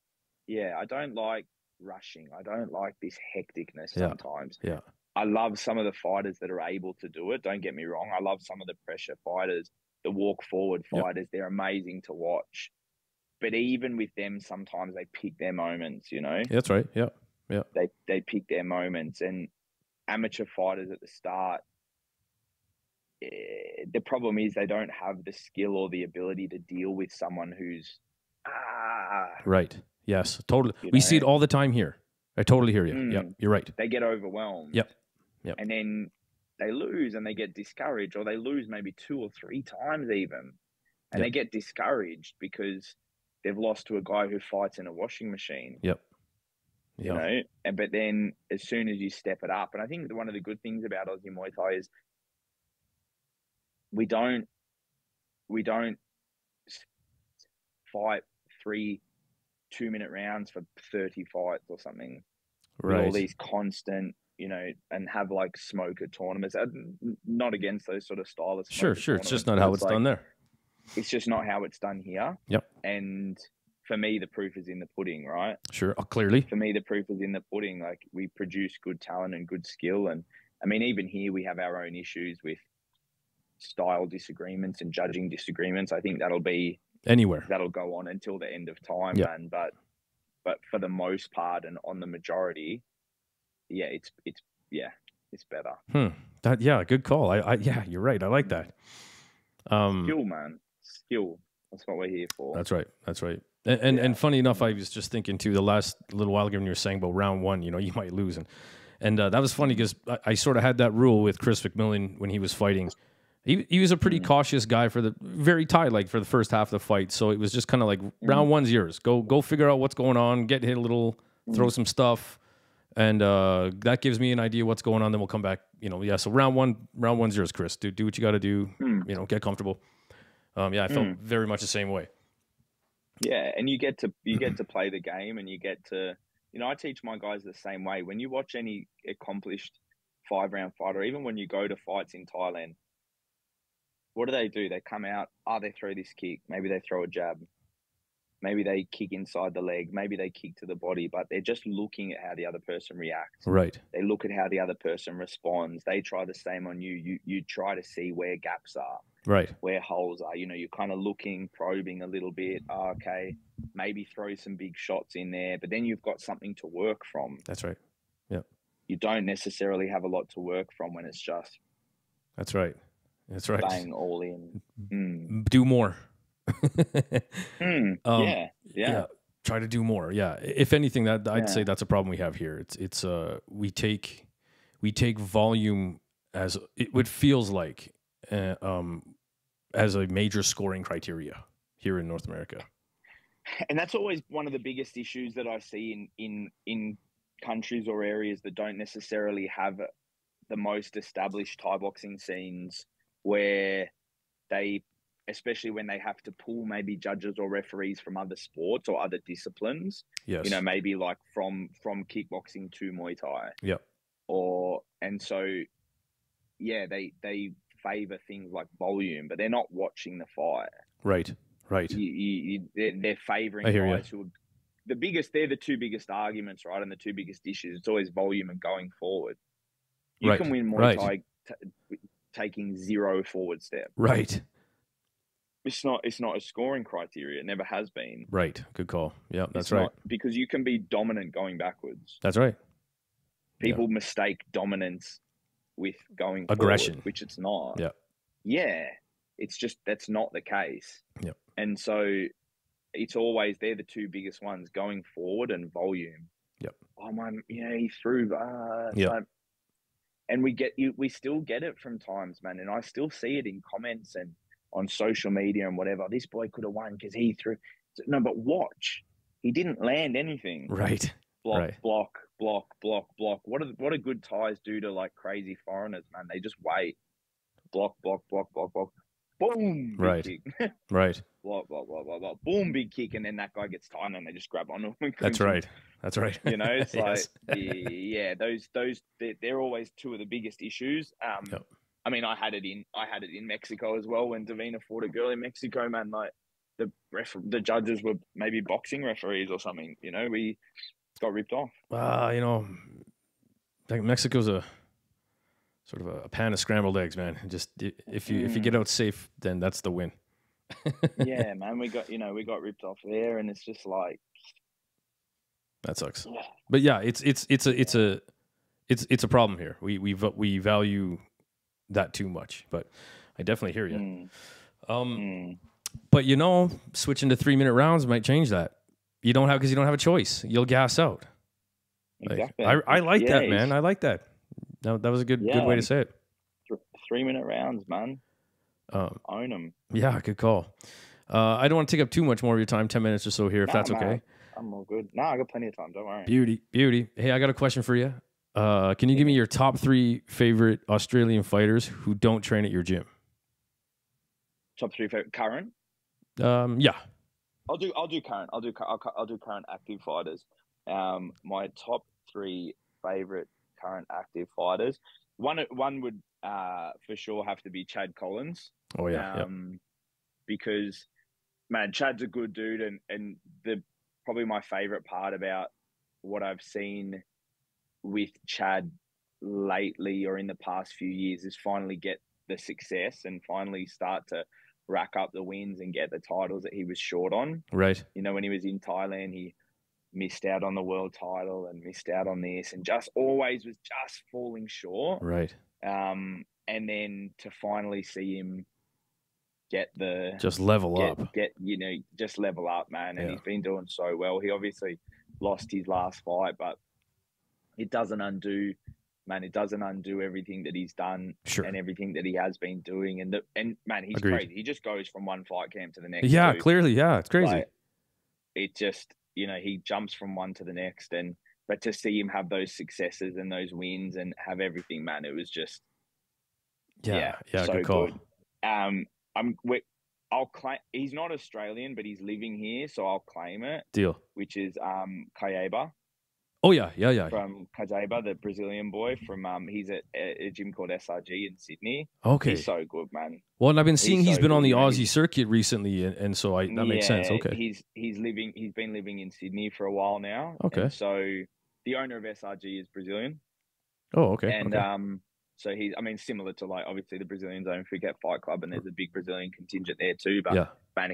Yeah, I don't like rushing. I don't like this hecticness sometimes. Yeah. I love some of the fighters that are able to do it. Don't get me wrong. I love some of the pressure fighters, the walk forward fighters. They're amazing to watch. But even with them, sometimes they pick their moments, you know? That's right. Yeah. They pick their moments. And amateur fighters at the start, the problem is they don't have the skill or the ability to deal with someone who's right. Yes, totally. We see it all the time here. I totally hear you. Yep, you're right. They get overwhelmed. Yep. And then they lose and they get discouraged, or they lose maybe 2 or 3 times even. And they get discouraged because they've lost to a guy who fights in a washing machine. Yep. You know, but then as soon as you step it up, and I think one of the good things about Aussie Muay Thai is we don't fight 3 2-minute rounds for 30 fights or something. Right. All these constant, you know, and have like smoker tournaments. I'm not against those sort of styles. Sure. It's just not how it's done there. It's just not how it's done here. Yep. And for me, the proof is in the pudding, right? Sure. Clearly. For me, the proof is in the pudding. Like, we produce good talent and good skill. And I mean, even here, we have our own issues with style disagreements and judging disagreements. I think that'll go on until the end of time, man. But for the most part and on the majority, yeah, it's better. Good call. Yeah, you're right. I like that. Skill, man. Skill. That's what we're here for. That's right. And funny enough, I was just thinking too, the last little while ago when you were saying about round one, you might lose. And that was funny because I sort of had that rule with Chris McMillan when he was fighting. He was a pretty cautious guy very tight, like for the first half of the fight. So it was just kind of like round one's yours. Go figure out what's going on, get hit a little, throw some stuff. And that gives me an idea what's going on. Then we'll come back, So round one's yours, Chris. Do what you got to do. Get comfortable. I felt very much the same way. Yeah, and you get to play the game, and you get to, I teach my guys the same way. When you watch any accomplished 5-round fight, or even when you go to fights in Thailand, what do? They come out, they throw this kick, maybe they throw a jab, maybe they kick inside the leg, maybe they kick to the body, but they're just looking at how the other person reacts. Right. They look at how the other person responds. They try the same on you. You try to see where gaps are. Right. Where holes are. You're kind of looking, probing a little bit. Okay, maybe throw some big shots in there, but then you've got something to work from. That's right. Yeah. You don't necessarily have a lot to work from when it's just. That's right. Bang all in. Do more. Yeah. Try to do more. Yeah. If anything, I'd say that's a problem we have here. It's we take volume as it feels like as a major scoring criteria here in North America. And that's always one of the biggest issues that I see in countries or areas that don't necessarily have the most established Thai boxing scenes, where they, especially when they have to pull maybe judges or referees from other sports or other disciplines, yes, maybe like from kickboxing to Muay Thai. Yeah. They favor things like volume, but they're not watching the fight. Right. They're favoring guys who are the biggest. They're the two biggest arguments, right? And the two biggest issues. It's always volume and going forward. You can win Muay Thai taking 0 forward step. Right. It's not a scoring criteria. It never has been. Right. Good call. Yeah, that's right. Because you can be dominant going backwards. That's right. People mistake dominance with going aggression, forward, which it's not. Yeah. Yeah. It's just, that's not the case. Yeah. And so it's always, they're the two biggest ones, going forward and volume. Yep. Oh man, he threw. And we still get it from times, man. And I still see it in comments and on social media and whatever. This boy could have won because he threw. No, but watch. He didn't land anything. Right. Block. What do good Thais do to like crazy foreigners, man? They just wait. Block. Boom. Right. Big kick. Right. Block. Boom, big kick. And then that guy gets tired and they just grab onto him. That's right. It's yes. like, those they're always two of the biggest issues. Yep. I mean, I had it in Mexico as well when Davina fought a girl in Mexico, man. Like the judges were maybe boxing referees or something. We got ripped off. Like Mexico's a sort of a pan of scrambled eggs, man. Just if you get out safe, then that's the win. Yeah, man. We got ripped off there, and it's just like that sucks. Yeah. But yeah, it's a problem here. We value that too much, but I definitely hear you. But switching to 3-minute rounds might change that. You don't have a choice. You'll gas out. Exactly. I like that, man. I like that. That was a good way to say it. 3-minute rounds, man. Own them. Yeah, good call. I don't want to take up too much more of your time, 10 minutes or so here, if that's okay. I'm all good. No, I got plenty of time. Don't worry. Beauty. Hey, I got a question for you. Can you give me your top 3 favorite Australian fighters who don't train at your gym? Top 3 favorite current? Yeah. I'll do current. I'll do current active fighters. My top 3 favorite current active fighters. One would for sure have to be Chad Collins. Oh yeah. Because man, Chad's a good dude, and the probably my favorite part about what I've seen with Chad lately or in the past few years is finally get the success and finally start to rack up the wins and get the titles that he was short on. Right. You know, when he was in Thailand, he missed out on the world title and missed out on this and just always was just falling short. Right. And then to finally see him get the just level up, just level up, man. And he's been doing so well. He obviously lost his last fight, but it doesn't undo everything that he's done and everything that he has been doing. And man, he's crazy. He just goes from one fight camp to the next. Yeah, clearly. Yeah, it's crazy. Like, it just, he jumps from one to the next. But to see him have those successes and those wins and have everything, man, it was just, yeah, so good call. I'll claim he's not Australian, but he's living here, so I'll claim it. Deal. Which is Kayaba. Oh yeah. From Kayaba, the Brazilian boy from he's at a gym called SRG in Sydney. Okay. He's so good, man. Well, and I've been seeing he's been on the Aussie circuit recently, and so that makes sense. Okay. He's been living in Sydney for a while now. Okay. And so the owner of SRG is Brazilian. Oh, okay. And so similar to like obviously the Brazilians own Forget Fight Club, and there's a big Brazilian contingent there too. But man,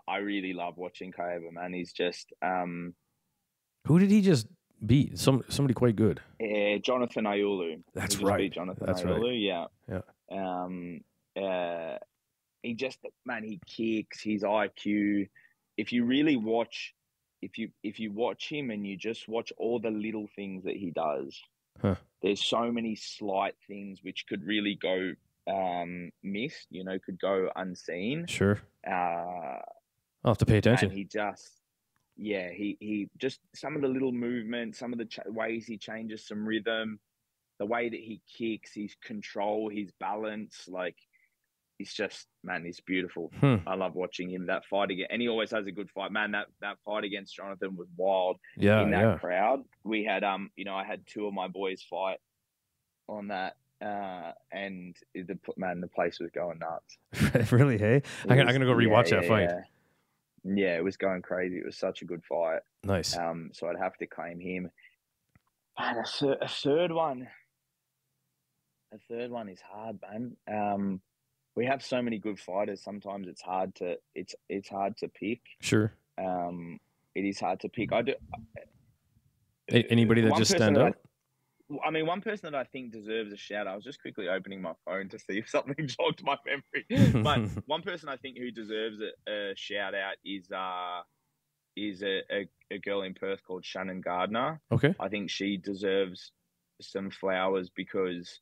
I really love watching Kayaba, man. He's just who did he just beat? Somebody quite good. Jonathan Ayulu. That's right. Beat Jonathan That's Ayulu. Right. Yeah. He just, man, he kicks, his IQ. If you really watch, if you watch him and you just watch all the little things that he does, there's so many slight things which could really go missed, could go unseen. Sure. I'll have to pay attention. And he just some of the little movements, some of the ways he changes some rhythm, the way that he kicks, his control, his balance, like it's just, man, it's beautiful. I love watching him. That fight again, and he always has a good fight, man. That fight against Jonathan was wild. In that crowd, we had I had two of my boys fight on that, and the place was going nuts. Really? Hey, I'm gonna go rewatch that fight. Yeah, it was going crazy. It was such a good fight. Nice. So I'd have to claim him. And a third one. A third one is hard, man. We have so many good fighters. Sometimes it's hard to pick. Sure. It is hard to pick. Anybody that just stand out? One person that I think deserves a shout. I was just quickly opening my phone to see if something jogged my memory. But one person I think who deserves a shout out is a girl in Perth called Shannon Gardner. Okay. I think she deserves some flowers because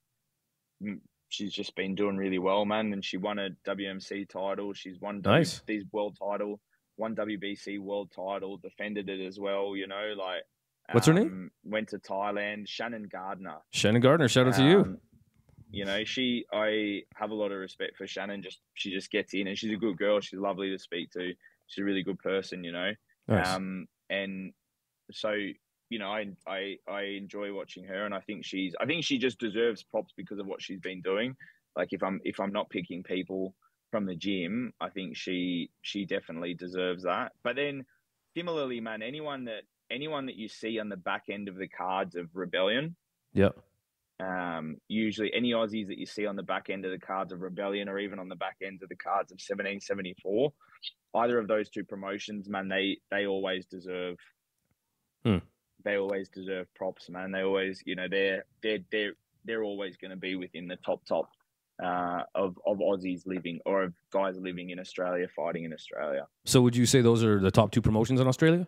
she's just been doing really well, man. And she won a WMC title. She's won WBC's world title, won WBC world title, defended it as well. What's her name? Went to Thailand. Shannon Gardner. Shannon Gardner, shout out to you. I have a lot of respect for Shannon. She just gets in, and she's a good girl. She's lovely to speak to. She's a really good person, Nice. And so, I enjoy watching her, and I think she just deserves props because of what she's been doing. Like if I'm not picking people from the gym, I think she definitely deserves that. But then similarly, man, anyone that you see on the back end of the cards of Rebellion. Yep. Usually any Aussies that you see on the back end of the cards of Rebellion or even on the back end of the cards of 1774, either of those two promotions, man, they always deserve they always deserve props, man. They always, they're always going to be within the top of Aussies living or of guys living in Australia, fighting in Australia. So would you say those are the top two promotions in Australia?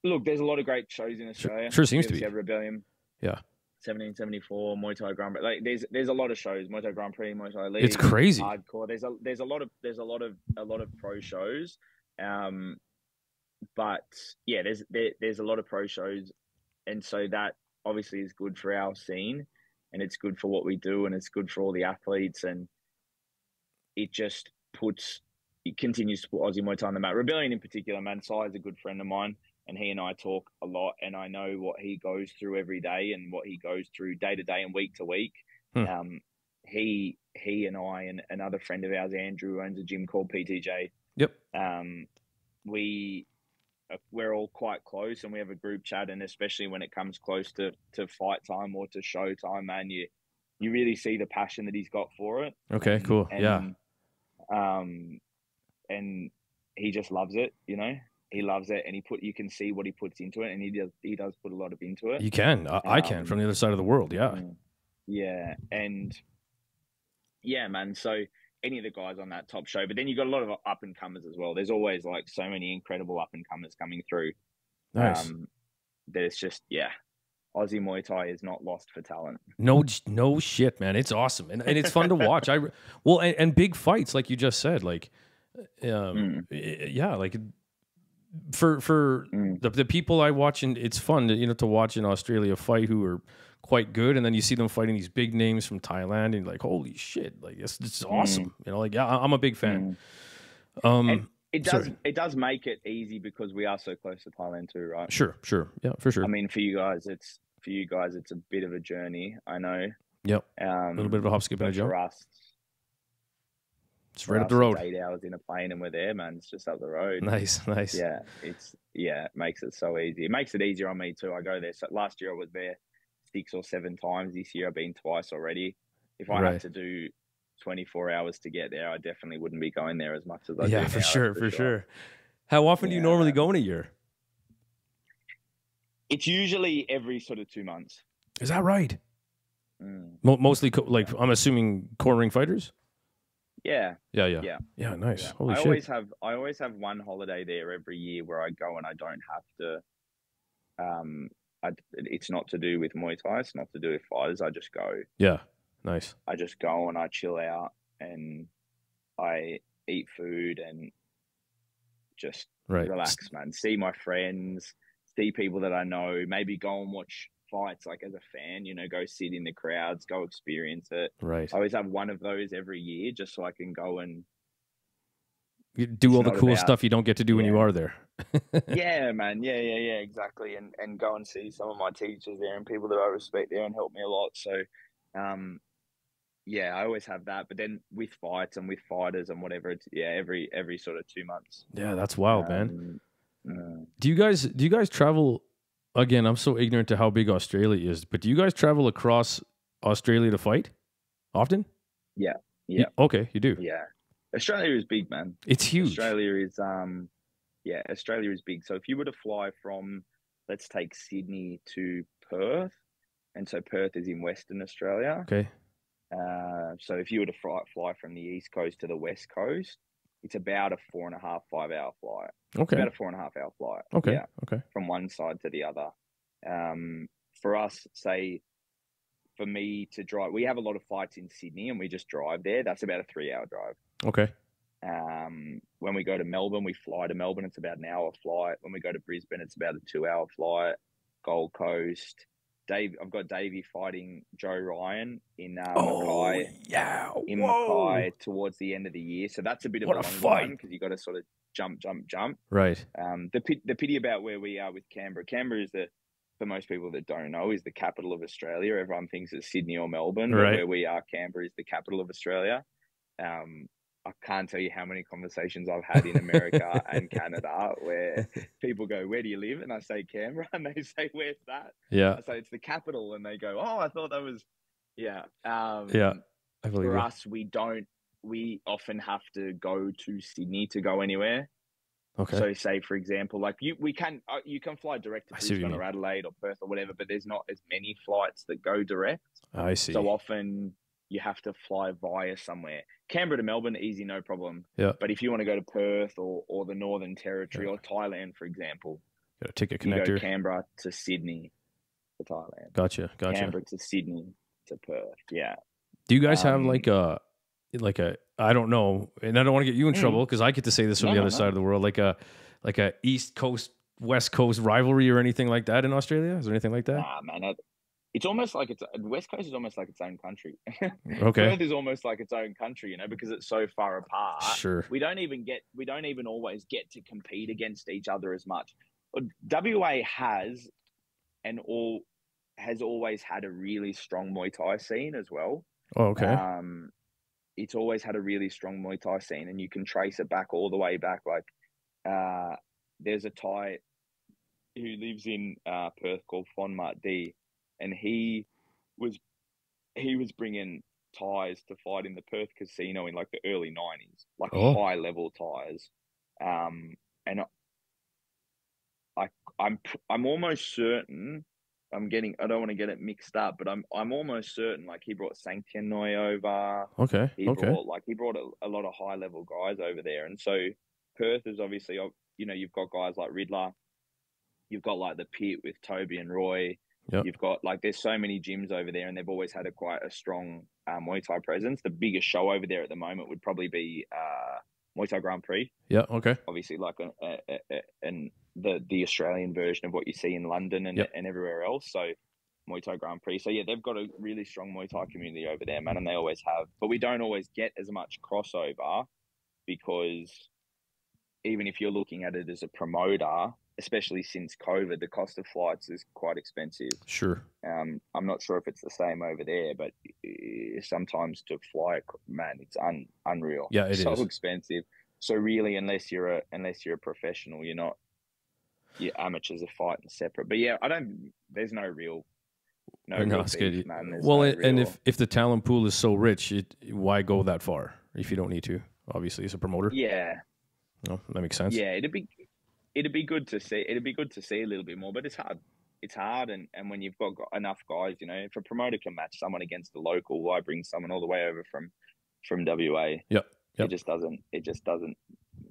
Look, there's a lot of great shows in Australia. Sure seems to be. Rebellion. Yeah. 1774, Muay Thai Grand Prix. Like there's a lot of shows. Muay Thai Grand Prix, Muay Thai League. It's crazy. Hardcore. There's a lot of pro shows. But yeah, there's a lot of pro shows, and so that obviously is good for our scene, and it's good for what we do, and it's good for all the athletes, and it continues to put Aussie Muay Thai on the map. Rebellion in particular, man. Sai is a good friend of mine, and he and I talk a lot, and I know what he goes through every day and what he goes through day to day and week to week. he and I and another friend of ours, Andrew, owns a gym called PTJ. Yep. We're all quite close, and we have a group chat, and especially when it comes close to fight time or to show time, man, you really see the passion that he's got for it. Okay, cool. Yeah. And he just loves it, you know. He loves it, and you can see what he puts into it, and he does put a lot of into it. You can. I can from the other side of the world. Yeah. Yeah, and yeah, man. So any of the guys on that top show, but then you got a lot of up and comers as well. There's always like so many incredible up and comers coming through. Nice. There's just Aussie Muay Thai is not lost for talent. No shit, man. It's awesome and it's fun to watch. And big fights like you just said, like yeah, like for the people I watch, and it's fun to, to watch in Australia fight who are quite good, and then you see them fighting these big names from Thailand, and you're like, holy shit, like it's awesome. Like, yeah, I'm a big fan. And it does make it easy because we are so close to Thailand too, right? Sure, yeah, for sure. I mean, for you guys, it's a bit of a journey, I know. Yep. A little bit of a hop, skip, and a jump. For us, it's right up the road. It's 8 hours in a plane and we're there, man. It's just up the road. Nice. Yeah, it makes it so easy. It makes it easier on me too. I go there. So last year I was there 6 or 7 times. This year I've been twice already. If I had to do 24 hours to get there, I definitely wouldn't be going there as much as I do now. For sure. How often do you normally go in a year? It's usually every sort of 2 months. Is that right? Mostly, like, I'm assuming core ring fighters? Yeah. Nice. Yeah. Holy shit. I always have one holiday there every year where I go and I don't have to. It's not to do with Muay Thai. It's not to do with fighters. I just go. Yeah. Nice. I just go and I chill out and I eat food and just relax, man. See my friends, see people that I know. Maybe go and watch fights, like as a fan, go sit in the crowds, go experience it. Right. I always have one of those every year just so I can go and you do all the cool stuff you don't get to do when you are there. Yeah, man. Yeah, exactly. And go and see some of my teachers there and people that I respect there and help me a lot. So, I always have that. But then with fights and with fighters and whatever, it's every sort of 2 months. Yeah, that's wild, man. Do you guys travel? Again, I'm so ignorant to how big Australia is, but do you guys travel across Australia to fight often? Yeah. Okay, you do. Yeah. Australia is big, man. It's huge. Australia is big. So if you were to fly from, let's take Sydney to Perth, and so Perth is in Western Australia. Okay. So if you were to fly from the East Coast to the West Coast, it's about a 4.5, 5 hour flight. Okay. It's about a 4.5 hour flight. Okay. Yeah. Okay. From one side to the other. For us, say, for me to drive, we have a lot of fights in Sydney and we just drive there. That's about a 3 hour drive. Okay. When we go to Melbourne, we fly to Melbourne. It's about an hour flight. When we go to Brisbane, it's about a 2 hour flight. Gold Coast. I've got Davey fighting Joe Ryan in Mackay. Yeah. In Mackay towards the end of the year. So that's a bit of a long one because you got to sort of jump. Right. The pity about where we are with Canberra. Canberra is for most people that don't know, is the capital of Australia. Everyone thinks it's Sydney or Melbourne. Right. But where we are, Canberra is the capital of Australia. I can't tell you how many conversations I've had in America and Canada where people go, "Where do you live?" And I say Canberra, and they say, "Where's that?" Yeah. I say it's the capital, and they go, "Oh, I thought that was." Yeah. I believe for us, we often have to go to Sydney to go anywhere. Okay. So say, for example, like you can fly direct to Brisbane or Adelaide or Perth or whatever, but there's not as many flights that go direct. I see. So often you have to fly via somewhere. Canberra to Melbourne, easy, no problem. Yeah. But if you want to go to Perth or the Northern Territory or Thailand, for example, got a ticket connector. You go Canberra to Sydney to Thailand. Gotcha. Canberra to Sydney to Perth. Yeah. Do you guys have like a I don't know, and I don't want to get you in trouble because I get to say this from the other side of the world, like a East Coast West Coast rivalry or anything like that in Australia? Is there anything like that? Nah, man. It's almost like West Coast is almost like its own country. Okay. Perth is almost like its own country, because it's so far apart. Sure. We don't even always get to compete against each other as much. WA has always had a really strong Muay Thai scene as well. Oh, okay. It's always had a really strong Muay Thai scene, and you can trace it back all the way back. Like, there's a Thai who lives in Perth called Fon Mat D, and was he was bringing Thais to fight in the Perth casino in like the early 90s, like Oh, high level Thais. And I I'm almost certain I don't want to get it mixed up, but I'm almost certain like he brought Sanctian Noi over. okay. Okay. He brought a lot of high level guys over there, and so Perth is obviously, you know, you've got guys like Riddler, you've got like the Pit with Toby and Roy. Yep. You've got like there's so many gyms over there, and they've always had quite a strong Muay Thai presence. The biggest show over there at the moment would probably be Muay Thai Grand Prix. Yeah. Okay. Obviously, like and the Australian version of what you see in London and Yep. and everywhere else. So Muay Thai Grand Prix. So yeah, they've got a really strong Muay Thai community over there, man, and they always have. But we don't always get as much crossover because even if you're looking at it as a promoter, especially since COVID, the cost of flights is quite expensive. Sure. I'm not sure if it's the same over there, but sometimes to fly, man, it's unreal. Yeah, it so is. expensive. So really, unless you're a professional, you're not. Your amateurs are fighting separate. But yeah, there's no real It's beef, good. man. There's Well, no and real, if the talent pool is so rich, why go that far if you don't need to? Obviously, as a promoter. yeah, No, that makes sense. yeah, it'd be good to see. It'd be good to see a little bit more, but it's hard. It's hard, and when you've got enough guys, you know, if a promoter can match someone against the local, why bring someone all the way over from WA? Yep. It just doesn't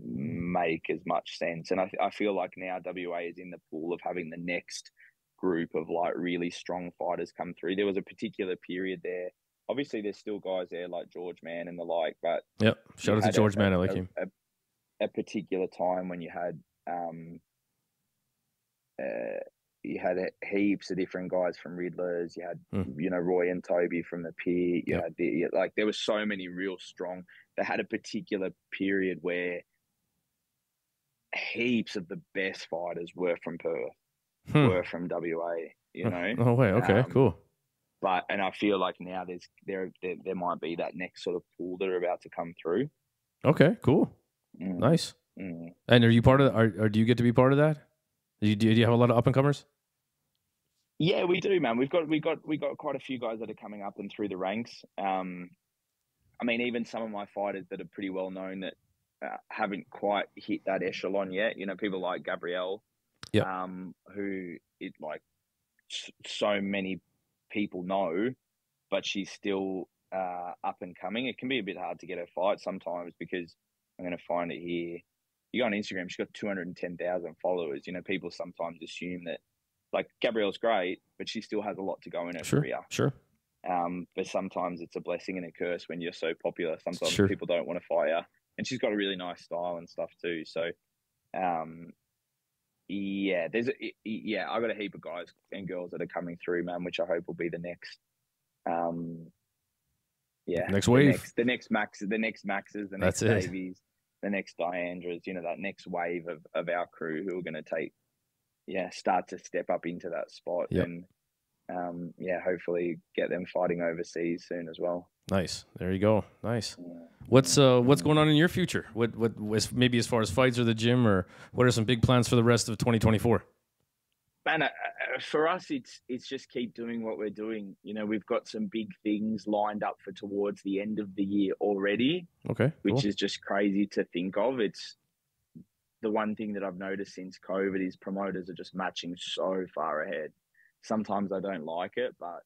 make as much sense. And I feel like now WA is in the pool of having the next group of like really strong fighters come through. There was a particular period there. Obviously, there's still guys there like George Mann and the like, but Yep. Shout out to George Mann. I like him. A particular time when you had heaps of different guys from Riddlers. You had, you know, Roy and Toby from the Pit. You had like there were so many real strong. They had a particular period where heaps of the best fighters were from Perth, were from WA. You know. Oh way. Okay. Cool. But I feel like now there might be that next sort of pool that are about to come through. Okay. Cool. Nice. And are you part of? Or do you get to be part of that? Do you have a lot of up and comers? Yeah, we do, man. We got quite a few guys that are coming up and through the ranks. I mean, even some of my fighters that are pretty well known that haven't quite hit that echelon yet. You know, people like Gabrielle, who so many people know, but she's still up and coming. It can be a bit hard to get her fight sometimes because I'm going to find it here. You go on Instagram, she's got 210,000 followers. You know, people sometimes assume that, like, Gabrielle's great, but she still has a lot to go in her career. Sure. But sometimes it's a blessing and a curse when you're so popular. Sometimes people don't want to fight you. And she's got a really nice style and stuff too. So, yeah, I got a heap of guys and girls that are coming through, man, which I hope will be the next, next wave, the next Maxes, the next Davies, the next Diandras, you know, that next wave of our crew who are going to start to step up into that spot and, hopefully get them fighting overseas soon as well. Nice. There you go. Nice. What's going on in your future? What maybe as far as fights or the gym, or what are some big plans for the rest of 2024? Man, for us, it's just keep doing what we're doing. You know, we've got some big things lined up for towards the end of the year already. Okay, cool. Which is just crazy to think of. It's the one thing that I've noticed since COVID is promoters are just matching so far ahead. Sometimes I don't like it, but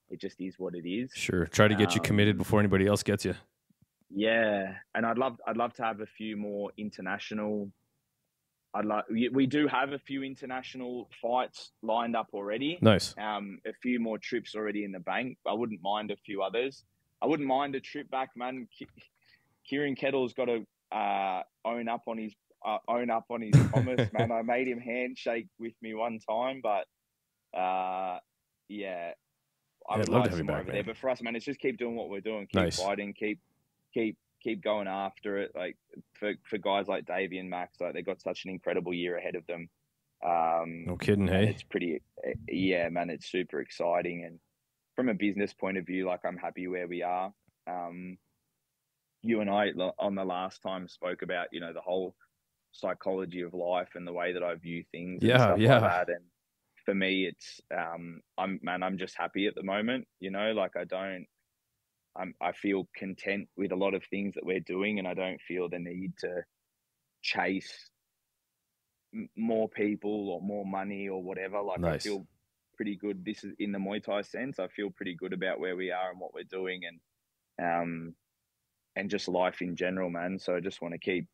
it just is what it is. Sure. Try to get you committed before anybody else gets you. Yeah. And I'd love to have a few more international. We do have a few international fights lined up already. Nice. A few more trips already in the bank. I wouldn't mind a few others. I wouldn't mind a trip back, man. Kieran Kettle's got to own up on his promise, man. I made him handshake with me one time, but I would like some more over there. But for us, man, it's just keep doing what we're doing. Keep fighting. Keep going after it. Like for guys like Davey and Max, like they got such an incredible year ahead of them. No kidding, hey? It's pretty, man. It's super exciting, and from a business point of view, like I'm happy where we are. You and I on the last time spoke about, you know, the whole psychology of life and the way that I view things and stuff like that. And for me, it's, I'm just happy at the moment, you know, like I feel content with a lot of things that we're doing, and I don't feel the need to chase more people or more money or whatever. Like I feel pretty good. This is in the Muay Thai sense. I feel pretty good about where we are and what we're doing, and just life in general, man. So I just want to keep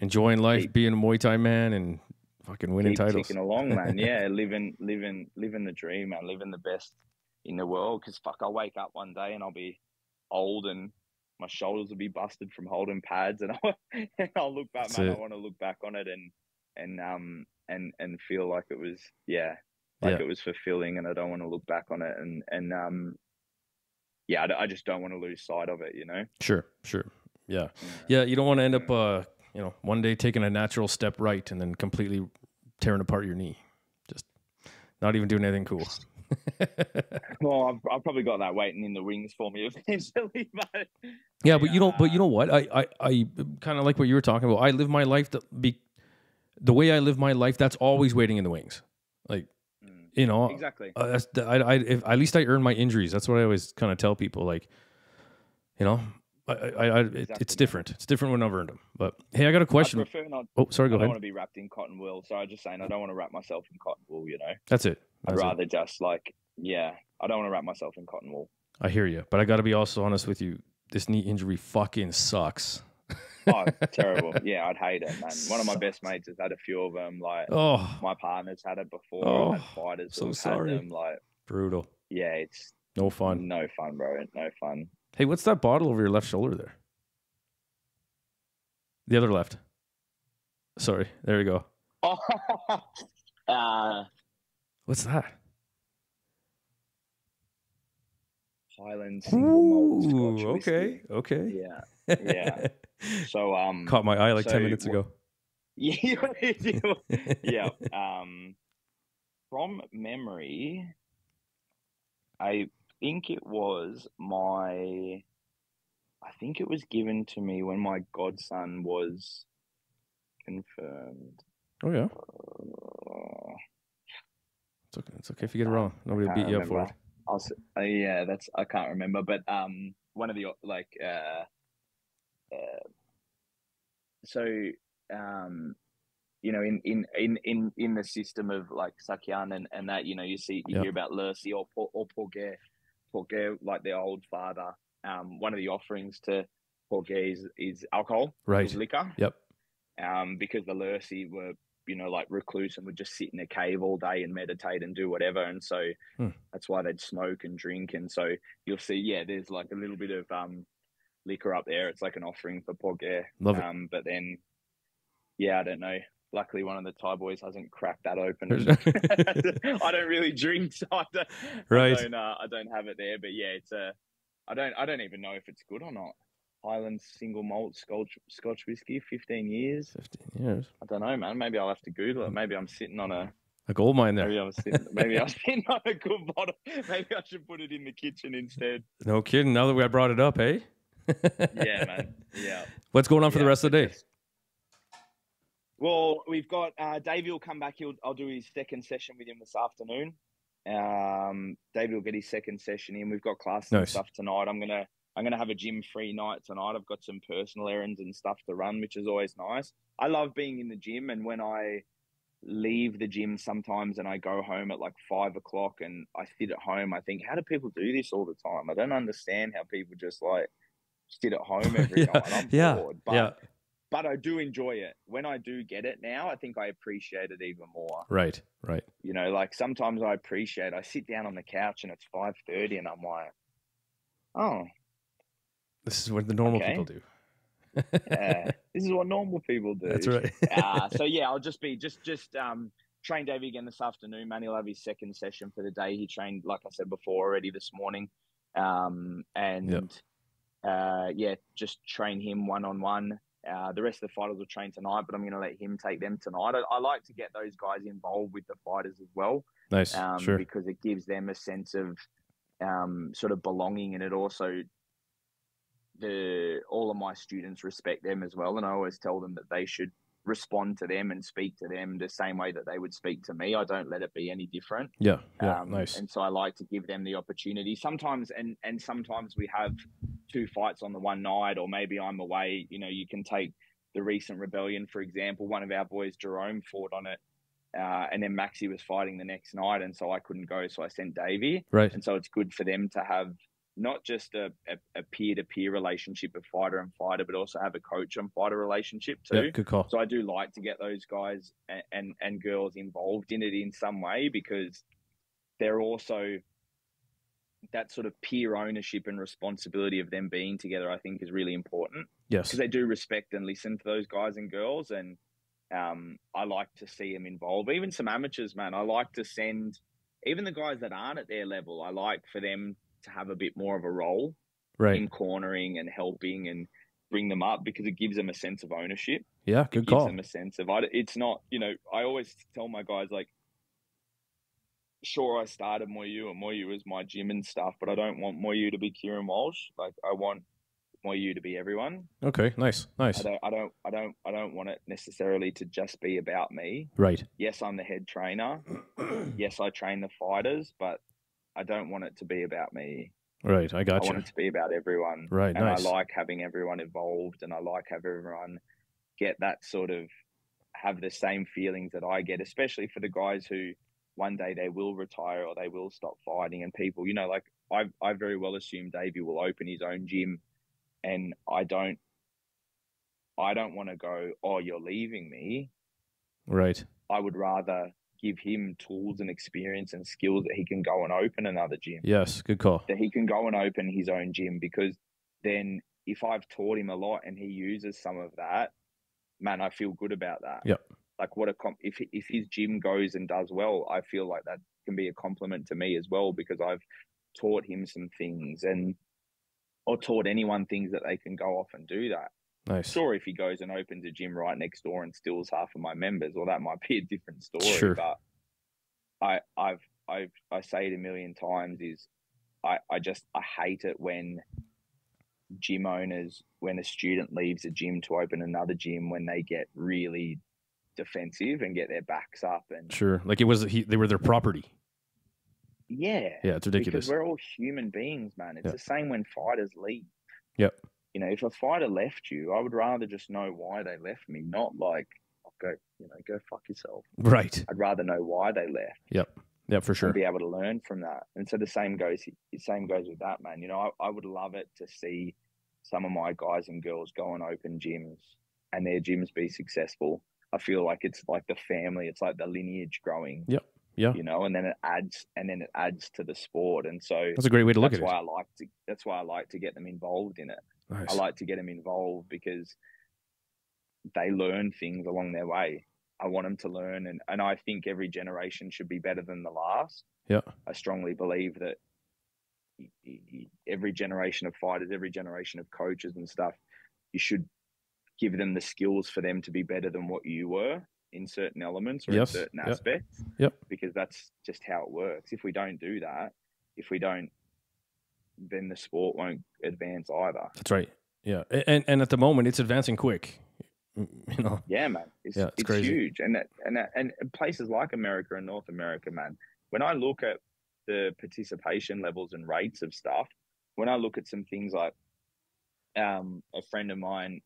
enjoying life, being a Muay Thai man, and fucking winning titles. Ticking along, man. Yeah, living the dream, man. Living the best in the world. Because fuck, I'll wake up one day and I'll be old and my shoulders will be busted from holding pads, and I'll look back, man. I want to look back on it and feel like it was, it was fulfilling, and I don't want to look back on it and I just don't want to lose sight of it, you know? Sure. Yeah. You don't want to end up, you know, one day taking a natural step right and then completely tearing apart your knee. Just not even doing anything cool. Well, I've probably got that waiting in the wings for me eventually. But yeah, but you know what? I kind of like what you were talking about. I live my life the way I live my life. That's always waiting in the wings. Like, you know, exactly. At least I earn my injuries. That's what I always kind of tell people. Like, you know, it's different. It's different when I've earned them. But hey, I got a question. I prefer not. Oh, sorry. Go ahead. I don't want to be wrapped in cotton wool. So I'm just saying, I don't want to wrap myself in cotton wool. You know, that's it. I'd rather just like, I don't want to wrap myself in cotton wool. I hear you, but I got to be also honest with you. This knee injury fucking sucks. Oh, terrible. Yeah, I'd hate it, man. One of my best mates has had a few of them. Like, my partner's had it before. I've had fighters who've had them. Like, brutal. Yeah, it's no fun. No fun, bro. No fun. Hey, what's that bottle over your left shoulder there? The other left. Sorry. There you go. What's that? Highland single malt Scotch whiskey. Okay. Yeah. So caught my eye like 10 minutes ago. Yeah. From memory, I think it was given to me when my godson was confirmed. Oh yeah. It's okay if you get it wrong. Nobody will beat you up for it. I can't remember, but one of the you know, in the system of like Sakyan and that, you know, you hear about Lurcy or Porger, like their old father. One of the offerings to Porger is alcohol, is liquor. Yep. Because the Lurcy were, you know, like recluse and would just sit in a cave all day and meditate and do whatever. And so that's why they'd smoke and drink. And so you'll see, there's like a little bit of liquor up there. It's like an offering for Porger. Love it. But then, I don't know. Luckily, one of the Thai boys hasn't cracked that open. I don't really drink, so I don't have it there. But it's I don't even know if it's good or not. Highland single malt Scotch whiskey, 15 years. 15 years. I don't know, man. Maybe I'll have to Google it. Maybe I'm sitting on a gold mine there. Maybe I'm sitting on a good bottle. Maybe I should put it in the kitchen instead. No kidding. Now that I brought it up, hey? Yeah, man. Yeah. What's going on for the rest of the day? Well, we've got Davey will come back. I'll do his second session with him this afternoon. Davey will get his second session in. We've got classes and stuff tonight. I'm gonna have a gym free night tonight. I've got some personal errands and stuff to run, which is always nice. I love being in the gym, and when I leave the gym sometimes and I go home at like 5 o'clock and I sit at home, I think, how do people do this all the time? I don't understand how people just like sit at home every night. I'm bored. But I do enjoy it. When I do get it now, I think I appreciate it even more. Right. You know, like sometimes I sit down on the couch and it's 5:30 and I'm like, oh. This is what the normal people do. This is what normal people do. That's right. So I'll just train Davey again this afternoon, man. He'll have his second session for the day. He trained, like I said before, already this morning. Just train him one-on-one. The rest of the fighters will train tonight, but I'm going to let him take them tonight. I like to get those guys involved with the fighters as well. Nice, sure. Because it gives them a sense of sort of belonging, and it also all of my students respect them as well, and I always tell them that they should respond to them and speak to them the same way that they would speak to me. I don't let it be any different. Yeah, nice. And so I like to give them the opportunity. Sometimes, and sometimes we have 2 fights on the one night, or maybe I'm away. You know, you can take the recent rebellion, for example. One of our boys, Jerome, fought on it, and then Maxie was fighting the next night, and so I couldn't go, so I sent Davey. Right. And so it's good for them to have not just a peer-to-peer relationship of fighter and fighter, but also have a coach and fighter relationship too. Yeah, good call. So I do like to get those guys and girls involved in it in some way, because they're also that sort of peer ownership and responsibility of them being together, I think, is really important. Yes. Because they do respect and listen to those guys and girls. And I like to see them involved. Even some amateurs, man, I like to send, even the guys that aren't at their level, I like for them to have a bit more of a role in cornering and helping and bring them up, because it gives them a sense of ownership. Yeah, good call. It gives them a sense of, it's not, you know, I always tell my guys, like, sure, I started MuayU and MuayU is my gym and stuff, but I don't want MuayU to be Kieran Walsh. Like, I want MuayU to be everyone. Okay, nice. I don't want it necessarily to just be about me. Right. Yes, I'm the head trainer. Yes, I train the fighters, but I don't want it to be about me. Right, I got you. I want it to be about everyone. Right, and nice. I like having everyone involved, and I like having everyone get that sort of, have the same feelings that I get, especially for the guys who one day they will retire or they will stop fighting. And people, you know, like I very well assume Davey will open his own gym, and I don't want to go, oh, you're leaving me. Right. I would rather give him tools and experience and skills that he can go and open another gym. Yes, good call. That he can go and open his own gym, because then if I've taught him a lot and he uses some of that, man, I feel good about that. Yep. Like, if his gym goes and does well, I feel like that can be a compliment to me as well, because I've taught him some things, or taught anyone things that they can go off and do that. Nice. Sure, if he goes and opens a gym right next door and steals half of my members, well, that might be a different story. Sure. But I say it a million times, is I hate it when gym owners, when a student leaves a gym to open another gym, when they get really defensive and get their backs up. And sure, like they were their property. Yeah, it's ridiculous. Because we're all human beings, man. It's the same when fighters leave. Yep. You know, if a fighter left you, I would rather just know why they left me, not like, go fuck yourself. Right. I'd rather know why they left. Yep, for sure. And be able to learn from that. And so the same goes with that, man. You know, I would love it to see some of my guys and girls go and open gyms and their gyms be successful. I feel like it's like the family, it's like the lineage growing. Yep. Yeah. You know, and then it adds to the sport. And so that's a great way to look at it. That's why I like to get them involved in it. Nice. I like to get them involved because they learn things along their way. I want them to learn, and I think every generation should be better than the last. Yeah. I strongly believe that every generation of fighters, every generation of coaches and stuff, you should give them the skills for them to be better than what you were in certain elements or in certain aspects. Yep. Because that's just how it works. If we don't do that, then the sport won't advance either. That's right. Yeah. And at the moment it's advancing quick. You know. Yeah, man. It's crazy. Huge. And places like America and North America, man, when I look at the participation levels and rates of stuff, when I look at some things like a friend of mine,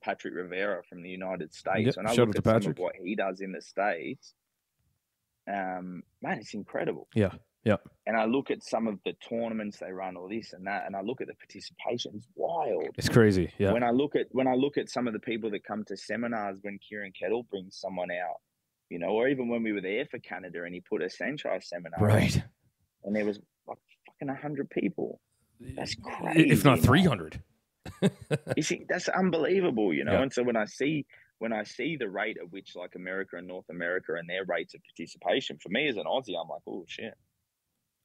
Patrick Rivera from the United States, when I look at some of what he does in the States, man, it's incredible. Yeah. Yeah. And I look at some of the tournaments they run, or this and that, and I look at the participation. It's wild. It's crazy. Yeah. When I look at some of the people that come to seminars when Kieran Kettle brings someone out, you know, or even when we were there for Canada and he put a Sanchez seminar, right? On, and there was like fucking 100 people. That's crazy. If not 300. You see, that's unbelievable, you know. Yeah. And so when I see the rate at which like America and North America and their rates of participation, for me as an Aussie, I'm like, oh shit.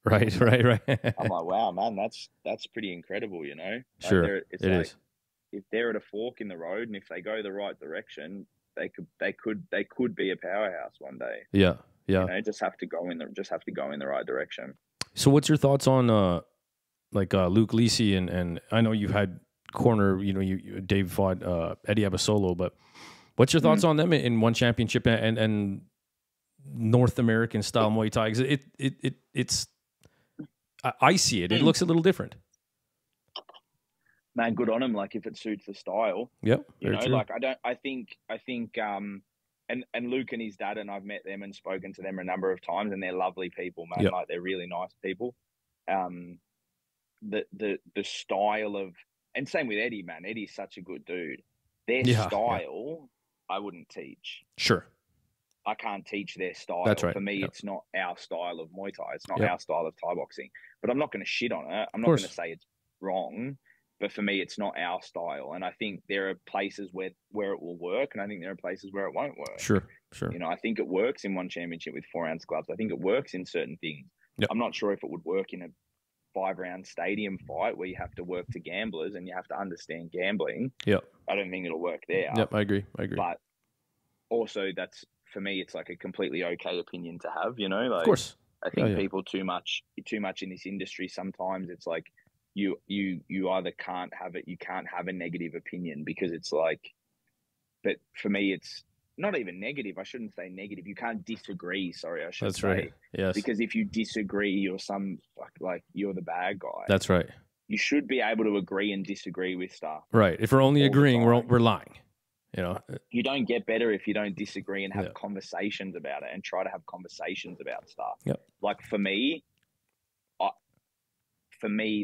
Right. I'm like, wow, man, that's pretty incredible, you know. Sure, it is. If they're at a fork in the road, and if they go the right direction, they could be a powerhouse one day. Yeah. You know, just have to go in the right direction. So, what's your thoughts on like Luke Lisi, and I know you've had corner, Dave fought Eddie Abasolo, but what's your thoughts on them in one championship and North American style Muay Thai? 'Cause it's I see it. It looks a little different. Man, good on him. Like if it suits the style, Yep. true. Like I think, and Luke and his dad, and I've met them and spoken to them a number of times, and they're lovely people, man. Yep. Like they're really nice people. The style of, and same with Eddie, man. Eddie's such a good dude. Their style, I wouldn't teach. Sure. I can't teach their style. That's right. For me, it's not our style of Muay Thai. It's not our style of Thai boxing. But I'm not going to shit on it. I'm not going to say it's wrong. But for me, it's not our style. And I think there are places where it will work, and I think there are places where it won't work. Sure. I think it works in one championship with 4-ounce gloves. I think it works in certain things. Yep. I'm not sure if it would work in a 5-round stadium fight where you have to work to gamblers and you have to understand gambling. Yep. I don't think it'll work there. Yep, I agree. But also that's, for me, it's like a completely okay opinion to have, Like, of course. I think people too much in this industry, sometimes it's like you either can't have it, you can't have a negative opinion, because it's like, but for me, it's not even negative. I shouldn't say negative. You can't disagree. Sorry, I should That's say. right. Yes. Because if you disagree, you're you're the bad guy. That's right. You should be able to agree and disagree with stuff. Right. If we're only agreeing, we're lying. You don't get better if you don't disagree and have conversations about it and try to have conversations about stuff. Yep. Like for me,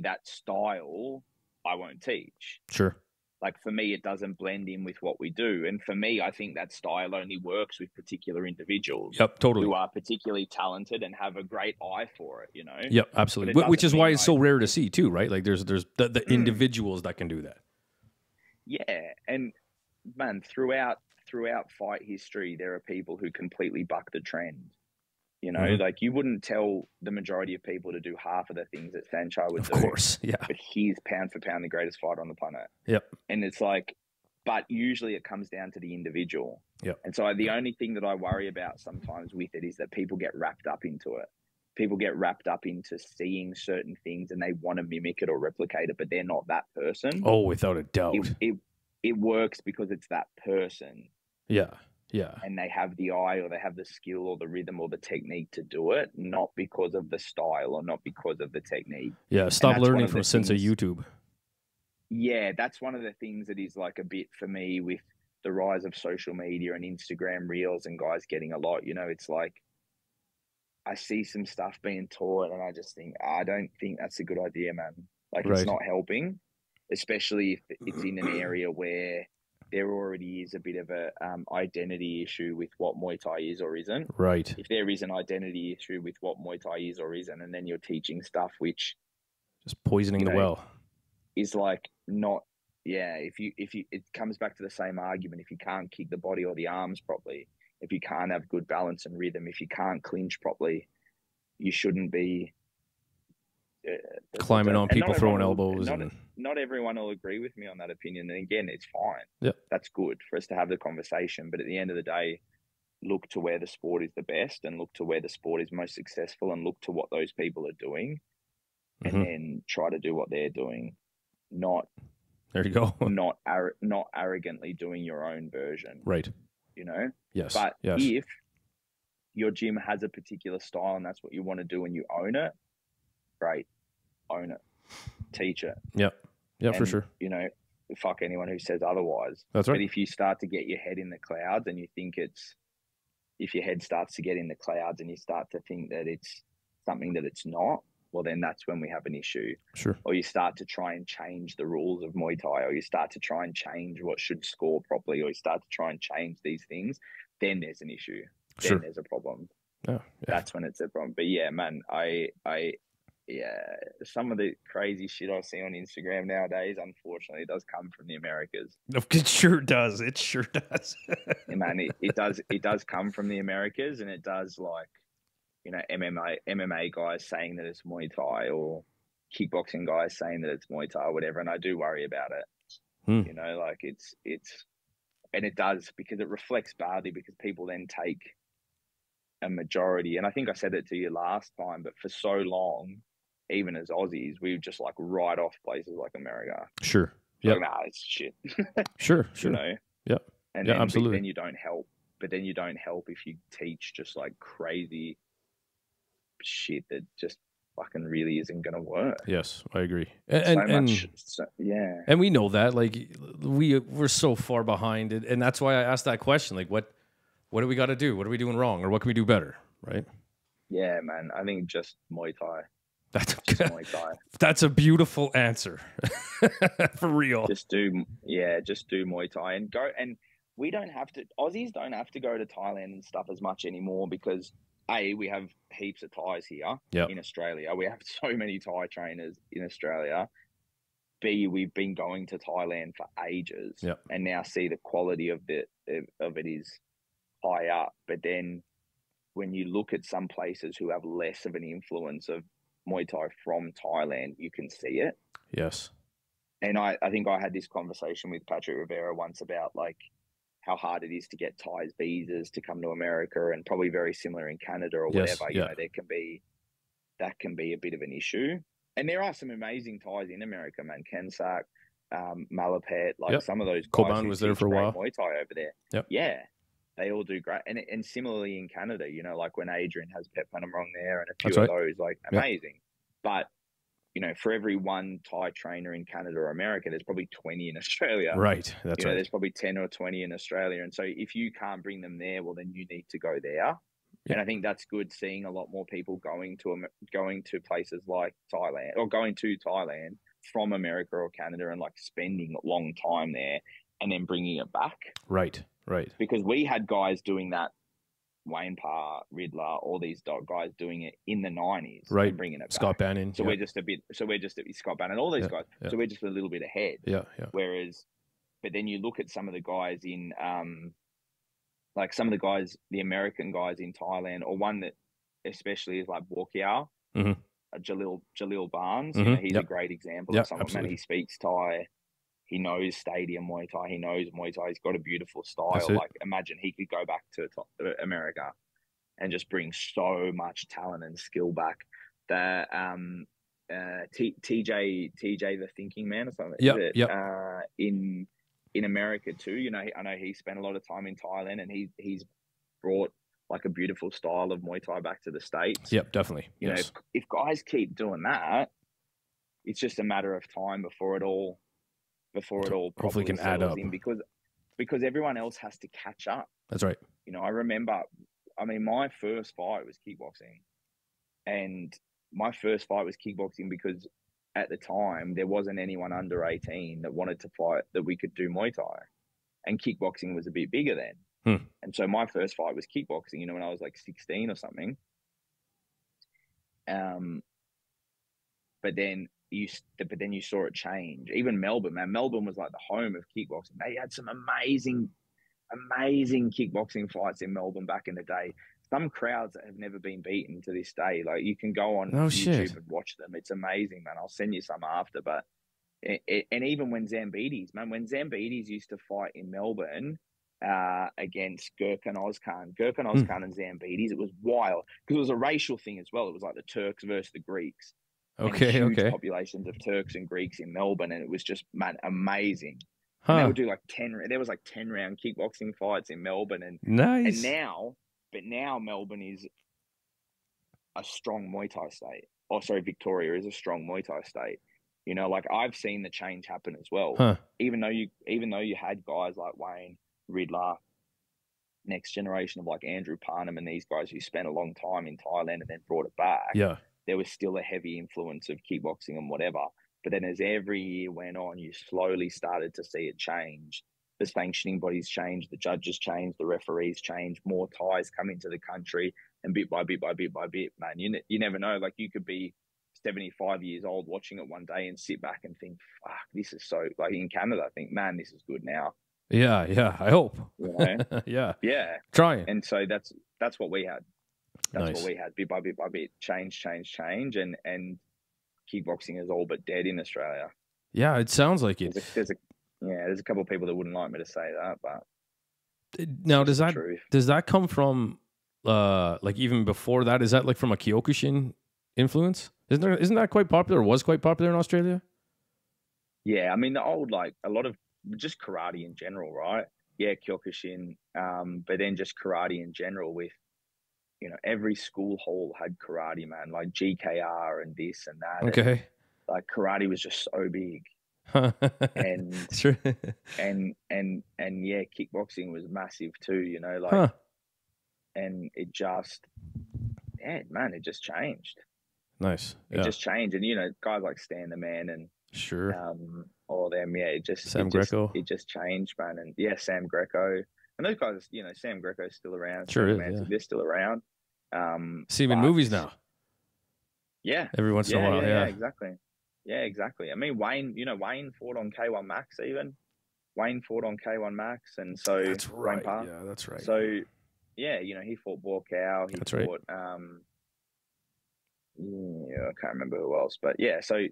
that style, I won't teach. Sure. Like for me, it doesn't blend in with what we do. And for me, I think that style only works with particular individuals. Yep, totally. Who are particularly talented and have a great eye for it, Yep, absolutely. Which is why it's so rare to see too, right? Like there's the individuals that can do that. Yeah. And man, throughout fight history, there are people who completely buck the trend. Like you wouldn't tell the majority of people to do half of the things that Sanchai would do. Of course, yeah. But he's pound for pound the greatest fighter on the planet. Yep. And it's like, but usually it comes down to the individual. Yep. And so the only thing that I worry about sometimes with it is that people get wrapped up into it. People get wrapped up into seeing certain things and they want to mimic it or replicate it, but they're not that person. Oh, without a doubt. It works because it's that person. Yeah. Yeah. And they have the eye or they have the skill or the rhythm or the technique to do it, not because of the style or not because of the technique. Yeah, stop learning from Sensei YouTube. Yeah, that's one of the things that is like a bit for me with the rise of social media and Instagram Reels and guys getting a lot. It's like I see some stuff being taught and I just think, I don't think that's a good idea, man. Like It's not helping, especially if it's in an area where there already is a bit of a identity issue with what Muay Thai is or isn't. Right. If there is an identity issue with what Muay Thai is or isn't, and then you're teaching stuff which just poisoning the well is like not. Yeah. If you, it comes back to the same argument. If you can't kick the body or the arms properly, if you can't have good balance and rhythm, if you can't clinch properly, you shouldn't be climbing on people, throwing elbows. Not everyone will agree with me on that opinion. And again, it's fine. Yeah. That's good for us to have the conversation. But at the end of the day, look to where the sport is the best and look to where the sport is most successful and look to what those people are doing and then try to do what they're doing. Not, there you go. not arrogantly doing your own version. Right. Yes. But if your gym has a particular style and that's what you want to do and you own it, great. Own it. Teach it. Yeah. Yeah, for sure. Fuck anyone who says otherwise. That's right. But if you start to get your head in the clouds and you think if your head starts to get in the clouds and you start to think that it's something that it's not, well, then that's when we have an issue. Sure. Or you start to try and change the rules of Muay Thai, or you start to try and change what should score properly, or you start to try and change these things, then there's an issue. Then there's a problem. Yeah. That's when it's a problem. But yeah, man, some of the crazy shit I see on Instagram nowadays, unfortunately, does come from the Americas. It sure does. It sure does. Yeah, man, it does. It does come from the Americas, and it does MMA guys saying that it's Muay Thai, or kickboxing guys saying that it's Muay Thai, or whatever. And I do worry about it. And it does, because it reflects badly, because people then take a majority. And I think I said it to you last time, but for so long, even as Aussies, we would just like write off places like America. Sure. Yeah. Like, nah, it's shit. Sure. You know. Yeah. And yeah, then, absolutely. then you don't help. But then you don't help if you teach just like crazy shit that just fucking really isn't going to work. Yes, I agree. Yeah. And we know that, like, we're so far behind it, and that's why I asked that question. Like, what do we got to do? What are we doing wrong, or what can we do better? Right? Yeah, man. I think just Muay Thai. That's just Muay Thai. That's a beautiful answer. For real. Just do Muay Thai and go. And we don't have to. Aussies don't have to go to Thailand and stuff as much anymore because A, we have heaps of Thais here in Australia. We have so many Thai trainers in Australia. B, we've been going to Thailand for ages, and now see the quality of it is high up. But then when you look at some places who have less of an influence of Muay Thai from Thailand, you can see it. Yes. And I think I had this conversation with Patrick Rivera once about like how hard it is to get Thais visas to come to America, and probably very similar in Canada or whatever. You know, that can be a bit of an issue. And there are some amazing Thais in America, man. Kensak, Malapet, like some of those guys. Koban was there for a while. Muay Thai over there. Yeah. They all do great. And similarly in Canada, you know, like when Adrian has Pep Panamrong there and a few of those, like amazing. But, you know, for every one Thai trainer in Canada or America, there's probably 20 in Australia. Right. That's right. There's probably 10 or 20 in Australia. And so if you can't bring them there, well, then you need to go there. And I think that's good, seeing a lot more people going to places like Thailand, or going to Thailand from America or Canada, and like spending a long time there and then bringing it back. Right. Because we had guys doing that, Wayne Parr, Riddler, all these guys doing it in the 90s, right? And bringing it back. Scott Bannon. So we're just Scott Bannon, all these guys. So we're just a little bit ahead. Yeah. Whereas, but then you look at some of the guys in, like some of the guys, the American guys in Thailand, or one that especially is like Walkiao, Jalil Barnes. You know, he's a great example of someone. Man, he speaks Thai. He knows stadium Muay Thai. He knows Muay Thai. He's got a beautiful style. Like, imagine he could go back to America and just bring so much talent and skill back. The TJ the Thinking Man or something. In America too. You know, I know he spent a lot of time in Thailand, and he's brought like a beautiful style of Muay Thai back to the States. Yep, definitely. You know, if guys keep doing that, it's just a matter of time before it all hopefully can add up, because everyone else has to catch up. That's right. You know, I remember, I mean, my first fight was kickboxing, and my first fight was kickboxing because at the time there wasn't anyone under 18 that wanted to fight that we could do Muay Thai, and kickboxing was a bit bigger then. And so my first fight was kickboxing, you know, when I was like 16 or something. But then you saw it change. Even Melbourne, man. Melbourne was like the home of kickboxing. They had some amazing kickboxing fights in Melbourne back in the day. Some crowds that have never been beaten to this day. Like, you can go on YouTube and watch them. It's amazing, man. I'll send you some after. But and even when Zambides used to fight in Melbourne against Gurkhan Ozkan and Zambides, it was wild because it was a racial thing as well. It was like the Turks versus the Greeks. Huge populations of Turks and Greeks in Melbourne, and it was just, man, amazing. And they would do like 10. There was like 10-round kickboxing fights in Melbourne, and nice. But now Melbourne is a strong Muay Thai state. Oh, sorry, Victoria is a strong Muay Thai state. You know, like, I've seen the change happen as well. Even though you had guys like Wayne, Riddler, next generation of like Andrew Parnham and these guys who spent a long time in Thailand and then brought it back. Yeah. There was still a heavy influence of kickboxing and whatever. But then as every year went on, you slowly started to see it change. The sanctioning bodies changed, the judges changed, the referees changed, more Thais come into the country, and bit by bit, man, you never know. Like, you could be 75 years old watching it one day and sit back and think, fuck, this is so, like in Canada, I think, man, this is good now. Yeah, I hope. You know? Yeah. Trying. And so that's what we had. That's what we had, bit by bit, change, and kickboxing is all but dead in Australia. Yeah, it sounds like it. There's a couple of people that wouldn't like me to say that, but now does that come from like even before that? Is that like from a Kyokushin influence? Isn't that quite popular? Or was quite popular in Australia? Yeah, I mean the old a lot of just karate in general, right? Yeah, Kyokushin, but then just karate in general with every school hall had karate, man, like GKR and this and that, and Okay. like karate was just so big, and Sure. and yeah, kickboxing was massive too, like, Huh. and it just, yeah, man, it just changed. Nice. It Yeah. just changed, and guys like Stan the Man and Sure. all them, yeah, Sam Greco. it just changed, man, and yeah, Sam Greco and those guys, Sam Greco's still around, Sure Stan the is. Man, Yeah. they're still around. See him in But movies now. yeah, Every once in a while. yeah, Yeah. exactly. Yeah, exactly. I mean, Wayne fought on K1 Max even. Wayne fought on K1 Max, and so That's right. Grandpa. Yeah, that's right. So yeah, he fought Borkow. He That's right. fought yeah, I can't remember who else, but yeah. So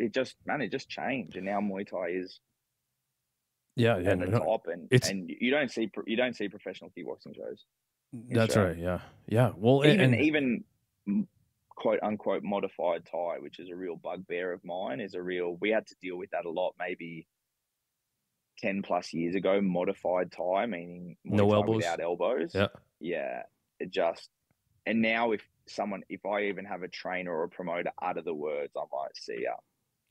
it just changed, and now Muay Thai is Yeah. at the top, and it's you don't see professional kickboxing shows. That's right. Yeah. Yeah. Well, even quote unquote modified Thai, which is a real bugbear of mine, we had to deal with that a lot maybe 10 plus years ago. Modified Thai, meaning no elbows, without elbows. Yeah. Yeah. And now if I even have a trainer or a promoter utter the words, I might see ya.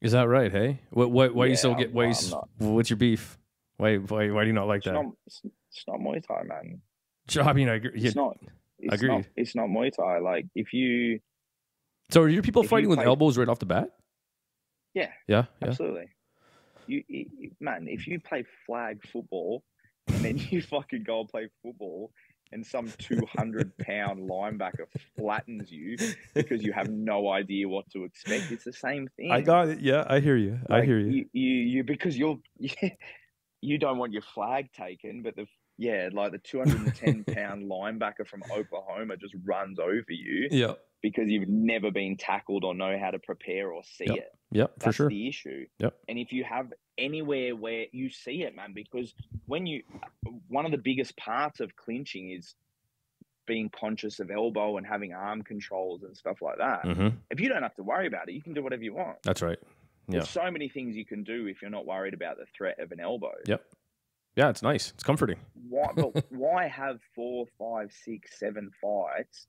Is that right? Hey, why yeah, you still get? What's your beef? Why do you not like that? It's not Muay Thai, man. I mean, I agree. It's not. Agreed. It's not Muay Thai. Like if you. So are your people fighting with elbows right off the bat? Yeah. Yeah. Absolutely. Man, if you play flag football and then you fucking go and play football and some 200-pound linebacker flattens you because you have no idea what to expect, it's the same thing. I got it. Yeah, I hear you. Like, I hear you. You because you don't want your flag taken, but the 210-pound linebacker from Oklahoma just runs over you. Yeah. Because you've never been tackled or know how to prepare or see it. Yep, for sure. That's the issue. Yep. And if you have anywhere where you see it, man, because one of the biggest parts of clinching is being conscious of elbow and having arm controls and stuff like that. Mm-hmm. If you don't have to worry about it, you can do whatever you want. That's right. Yeah. There's so many things you can do if you're not worried about the threat of an elbow. Yep. Yeah, it's nice. It's comforting. Why have 4, 5, 6, 7 fights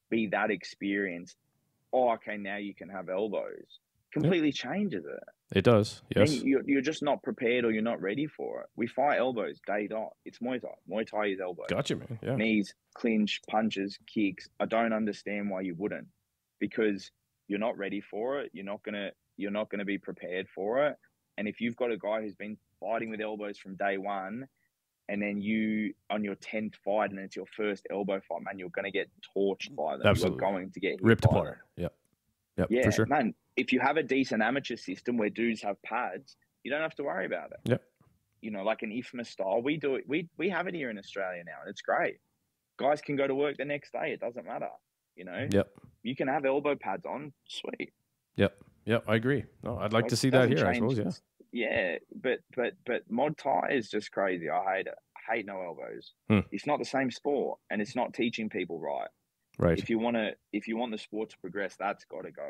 be that experienced? Oh, okay, now you can have elbows. Completely changes it. It does, yes. Then you're just not prepared or you're not ready for it. We fight elbows day dot. It's Muay Thai. Muay Thai is elbows. Gotcha, man. Yeah. Knees, clinch, punches, kicks. I don't understand why you wouldn't, because you're not ready for it. You're not gonna be prepared for it. And if you've got a guy who's been fighting with elbows from day one, and then you on your 10th fight and it's your first elbow fight, man, you're going to get torched by them. Absolutely. You're going to get ripped apart. Yeah, for sure. Man, if you have a decent amateur system where dudes have pads, you don't have to worry about it. Yep. Like an IFMA style, we do it. We have it here in Australia now, and it's great. Guys can go to work the next day. It doesn't matter. Yep. You can have elbow pads on. Sweet. Yep. I agree. No, I'd like to see that here, I suppose. Yeah. Yeah, but Mod Thai is just crazy. I hate it. I hate no elbows. It's not the same sport, and it's not teaching people right. Right. If you want the sport to progress, that's got to go.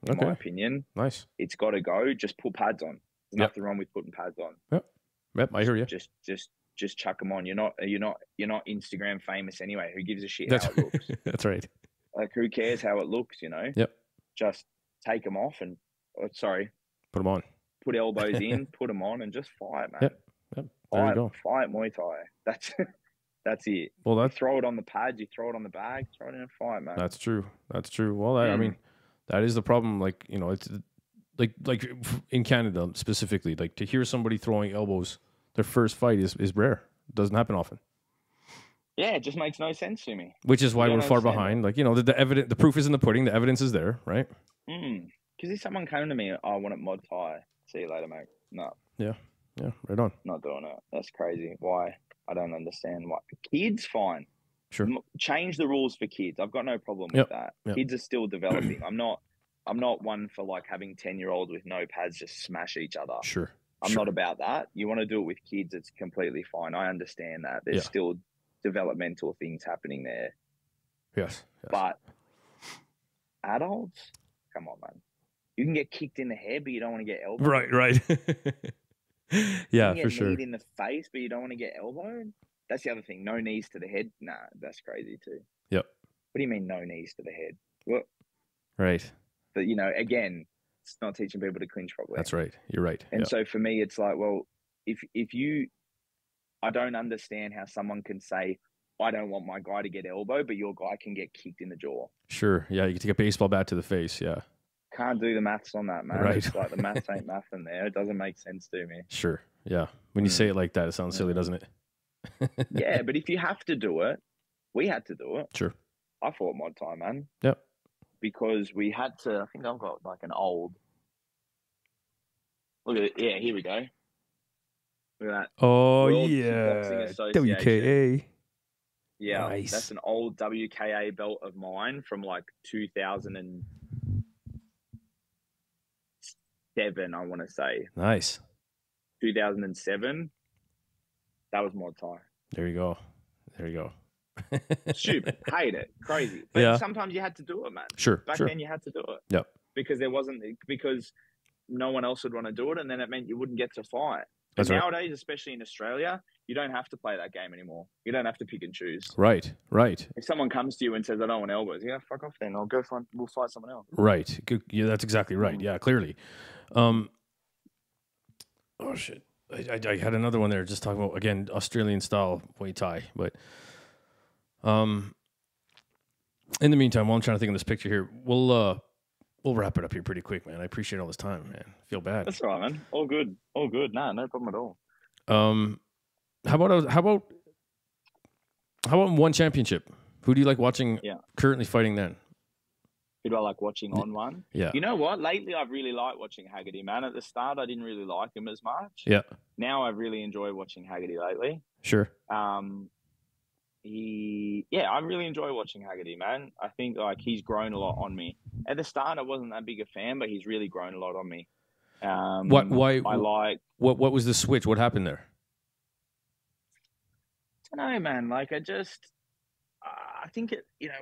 In my opinion, nice. It's got to go. Just put pads on. There's nothing wrong with putting pads on. Yep. I hear you. Just chuck them on. You're not Instagram famous anyway. Who gives a shit how it looks? That's right. Like, who cares how it looks? Yep. Just take them off and put them on. Put elbows in, put them on, and just fight, man. Yep. There you go. Fight Muay Thai. That's it. Well, you throw it on the pads, you throw it on the bag, throw it in a fight, man. That's true. Well, I mean, that is the problem. Like, it's like in Canada specifically, like to hear somebody throwing elbows, their first fight is rare. It doesn't happen often. Yeah, it just makes no sense to me. Which is why we're far behind. Like, the proof is in the pudding. The evidence is there, right? Because if someone came to me, I want it Mod Thai. See you later, mate. No. Yeah, right on. Not doing it. That's crazy. Why? I don't understand why. Kids, fine. Sure. Change the rules for kids. I've got no problem with that. Yep. Kids are still developing. I'm not one for like having 10-year-olds with no pads just smash each other. Sure. I'm not about that. You want to do it with kids, it's completely fine. I understand that. There's still developmental things happening there. Yes. But adults, come on, man. You can get kicked in the head, but you don't want to get elbowed. Right. Yeah, you can for get sure. kneed in the face, but you don't want to get elbowed. That's the other thing. No knees to the head. Nah, that's crazy too. Yep. What do you mean no knees to the head? What? Right. But again, it's not teaching people to clinch properly. That's right. You're right. And so for me, it's like, well, I don't understand how someone can say, I don't want my guy to get elbowed, but your guy can get kicked in the jaw. Sure. Yeah, you can take a baseball bat to the face. Yeah. Can't do the maths on that, man. Right. It's like the maths ain't math in there. It doesn't make sense to me. Sure. Yeah. When you say it like that, it sounds silly, doesn't it? Yeah, but if you have to do it, we had to do it. Sure. I fought Muay Thai, man. Yep. Because we had to, I think I've got like an old, look at it. Yeah, here we go. Look at that. Oh, World yeah. Kickboxing Association. WKA. Yeah, nice. That's an old WKA belt of mine from like 2007, I want to say. Nice. 2007. That was Muay Thai. There you go. There you go. Stupid. Hate it. Crazy. But sometimes you had to do it, man. Sure. Back then you had to do it. Yep. Because no one else would want to do it, and then it meant you wouldn't get to fight. But That's nowadays, especially in Australia, you don't have to play that game anymore. You don't have to pick and choose. Right. If someone comes to you and says, I don't want elbows, fuck off then. We'll fight someone else. Right. Yeah, that's exactly right. Yeah, clearly. Oh, shit. I had another one there just talking about, again, Australian style Muay Thai. But in the meantime, while I'm trying to think of this picture here, we'll wrap it up here pretty quick, man. I appreciate all this time, man. I feel bad. That's all right, man. All good. Nah, no problem at all. How about one championship? Who do you like watching currently fighting then? Who do I like watching on one? Yeah. You know what? Lately, I've really liked watching Haggerty, man. At the start, I didn't really like him as much. Yeah. Now I've really enjoyed watching Haggerty lately. Sure. I really enjoy watching Haggerty, man. I think like he's grown a lot on me. At the start, I wasn't that big a fan, but he's really grown a lot on me. What was the switch? What happened there? I don't know, man. Like I think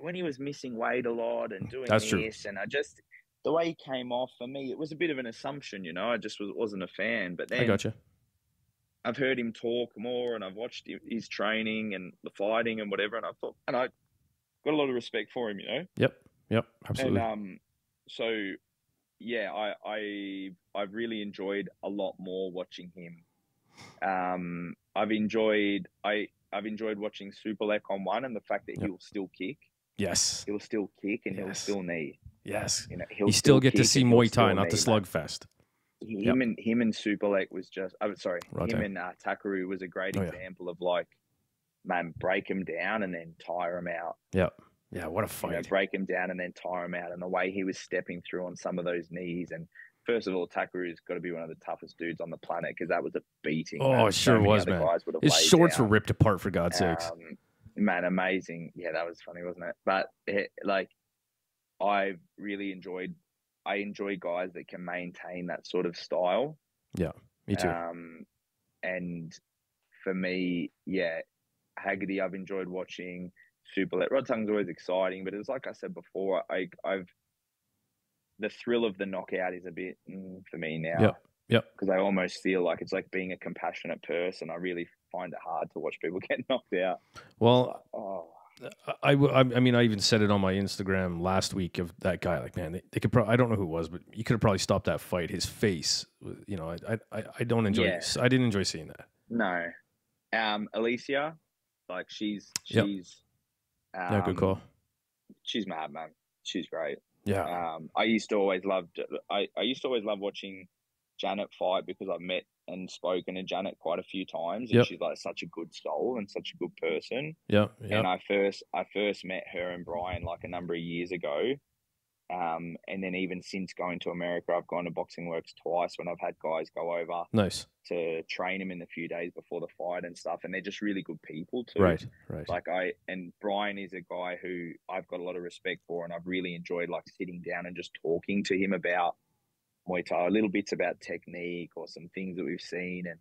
when he was missing weight a lot and doing this, true. and the way he came off for me, it was a bit of an assumption, I just wasn't a fan. But then I gotcha. I've heard him talk more, and I've watched his training and the fighting and whatever, and I got a lot of respect for him, Yep, absolutely. And I've really enjoyed a lot more watching him. I've enjoyed watching Superlek on one, and the fact that he'll still kick. Yes, he'll still kick and he'll still knee. Yes, he'll you still get to see Muay Thai, not the slugfest. Him and Superlek was just. I'm sorry. Him and Takaru was a great example of like, man, break him down and then tire him out. Yeah. What a fight! Break him down and then tire him out, and the way he was stepping through on some of those knees. And first of all, Takaru's got to be one of the toughest dudes on the planet because that was a beating. Oh, it sure was, man. His shorts were ripped apart, for God's sakes. Man, amazing. Yeah, that was funny, wasn't it? But I've really enjoyed. I enjoy guys that can maintain that sort of style. Yeah, me too. And for me, Haggerty, I've enjoyed watching. Superlet. Rod Tongue's always exciting, but it's like I said before, the thrill of the knockout is a bit for me now. Yep. Because I almost feel like it's like being a compassionate person. I really find it hard to watch people get knocked out. Well, I mean, I even said it on my Instagram last week of that guy. Like, man, they could probably, I don't know who it was, but you could have probably stopped that fight. His face, I don't enjoy. Yeah. I didn't enjoy seeing that. No, Alicia, like she's good call. She's mad, man. She's great. Yeah. I used to always love watching Janet fight because I've met and spoken to Janet quite a few times, and she's like such a good soul and such a good person. Yeah. And I first met her and Brian like a number of years ago. And then even since going to America, I've gone to Boxing Works twice when I've had guys go over to train him in the few days before the fight and stuff. And they're just really good people too. Right. Like and Brian is a guy who I've got a lot of respect for, and I've really enjoyed like sitting down and just talking to him about Muay Thai, little bits about technique or some things that we've seen, and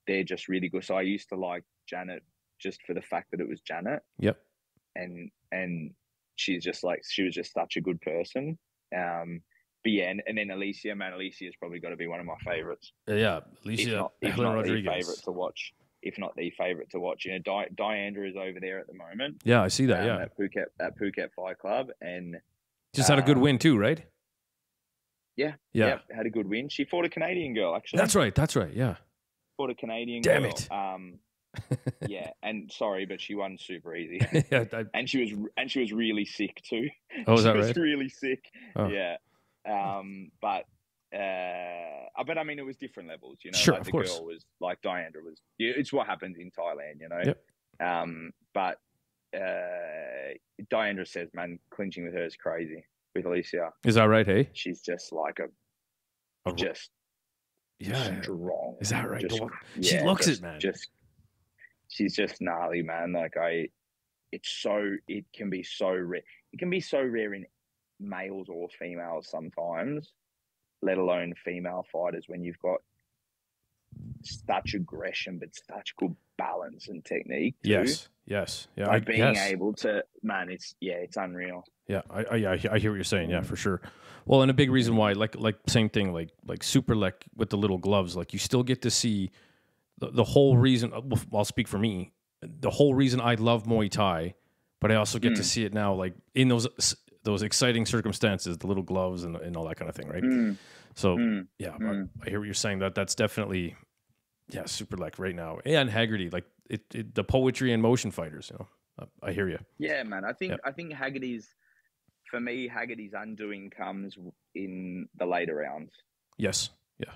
they're just really good. So I used to like Janet just for the fact that it was Janet. Yep. And she was just such a good person. but yeah, and then Alicia, man, Alicia's probably got to be one of my favorites. Yeah, Alicia If Helen not the Rodriguez. favorite to watch. If not the favorite to watch, you know, Diandra is over there at the moment. Yeah, I see that. Yeah, at Phuket Fight Club, and just had a good win too, right? Yeah, had a good win. She fought a Canadian girl, actually. That's right. That's right. Yeah, fought a Canadian Damn girl. it. Yeah, and sorry, but she won super easy. Yeah, and she was really sick too. Oh, is that right? She was really sick. Oh. Yeah. But I mean, it was different levels, you know. Sure, like of the course. girl was like Diandra was. It's what happens in Thailand, you know. Yep. But Diandra says, man, clinching with her is crazy. With Alicia, Is that right? Hey, she's just like just strong. Is that right? Just, she looks it, man. She's just gnarly, man. Like it can be so rare. It can be so rare in males or females sometimes, let alone female fighters, when you've got such aggression but such good balance and technique too. Yes. Yeah. Like being able to, man, it's unreal. Yeah, I hear what you're saying. Yeah, for sure. Well, and a big reason why, like same thing, like super with the little gloves, like you still get to see the whole reason. Well, I'll speak for me. The whole reason I love Muay Thai, but I also get to see it now, like in those exciting circumstances, the little gloves and all that kind of thing, right? So yeah, I hear what you're saying. That's definitely super like right now. And Haggerty, like the poetry and motion fighters, you know. I hear you. Yeah, man. I think Haggerty's. For me, Haggerty's undoing comes in the later rounds. Yes. Yeah.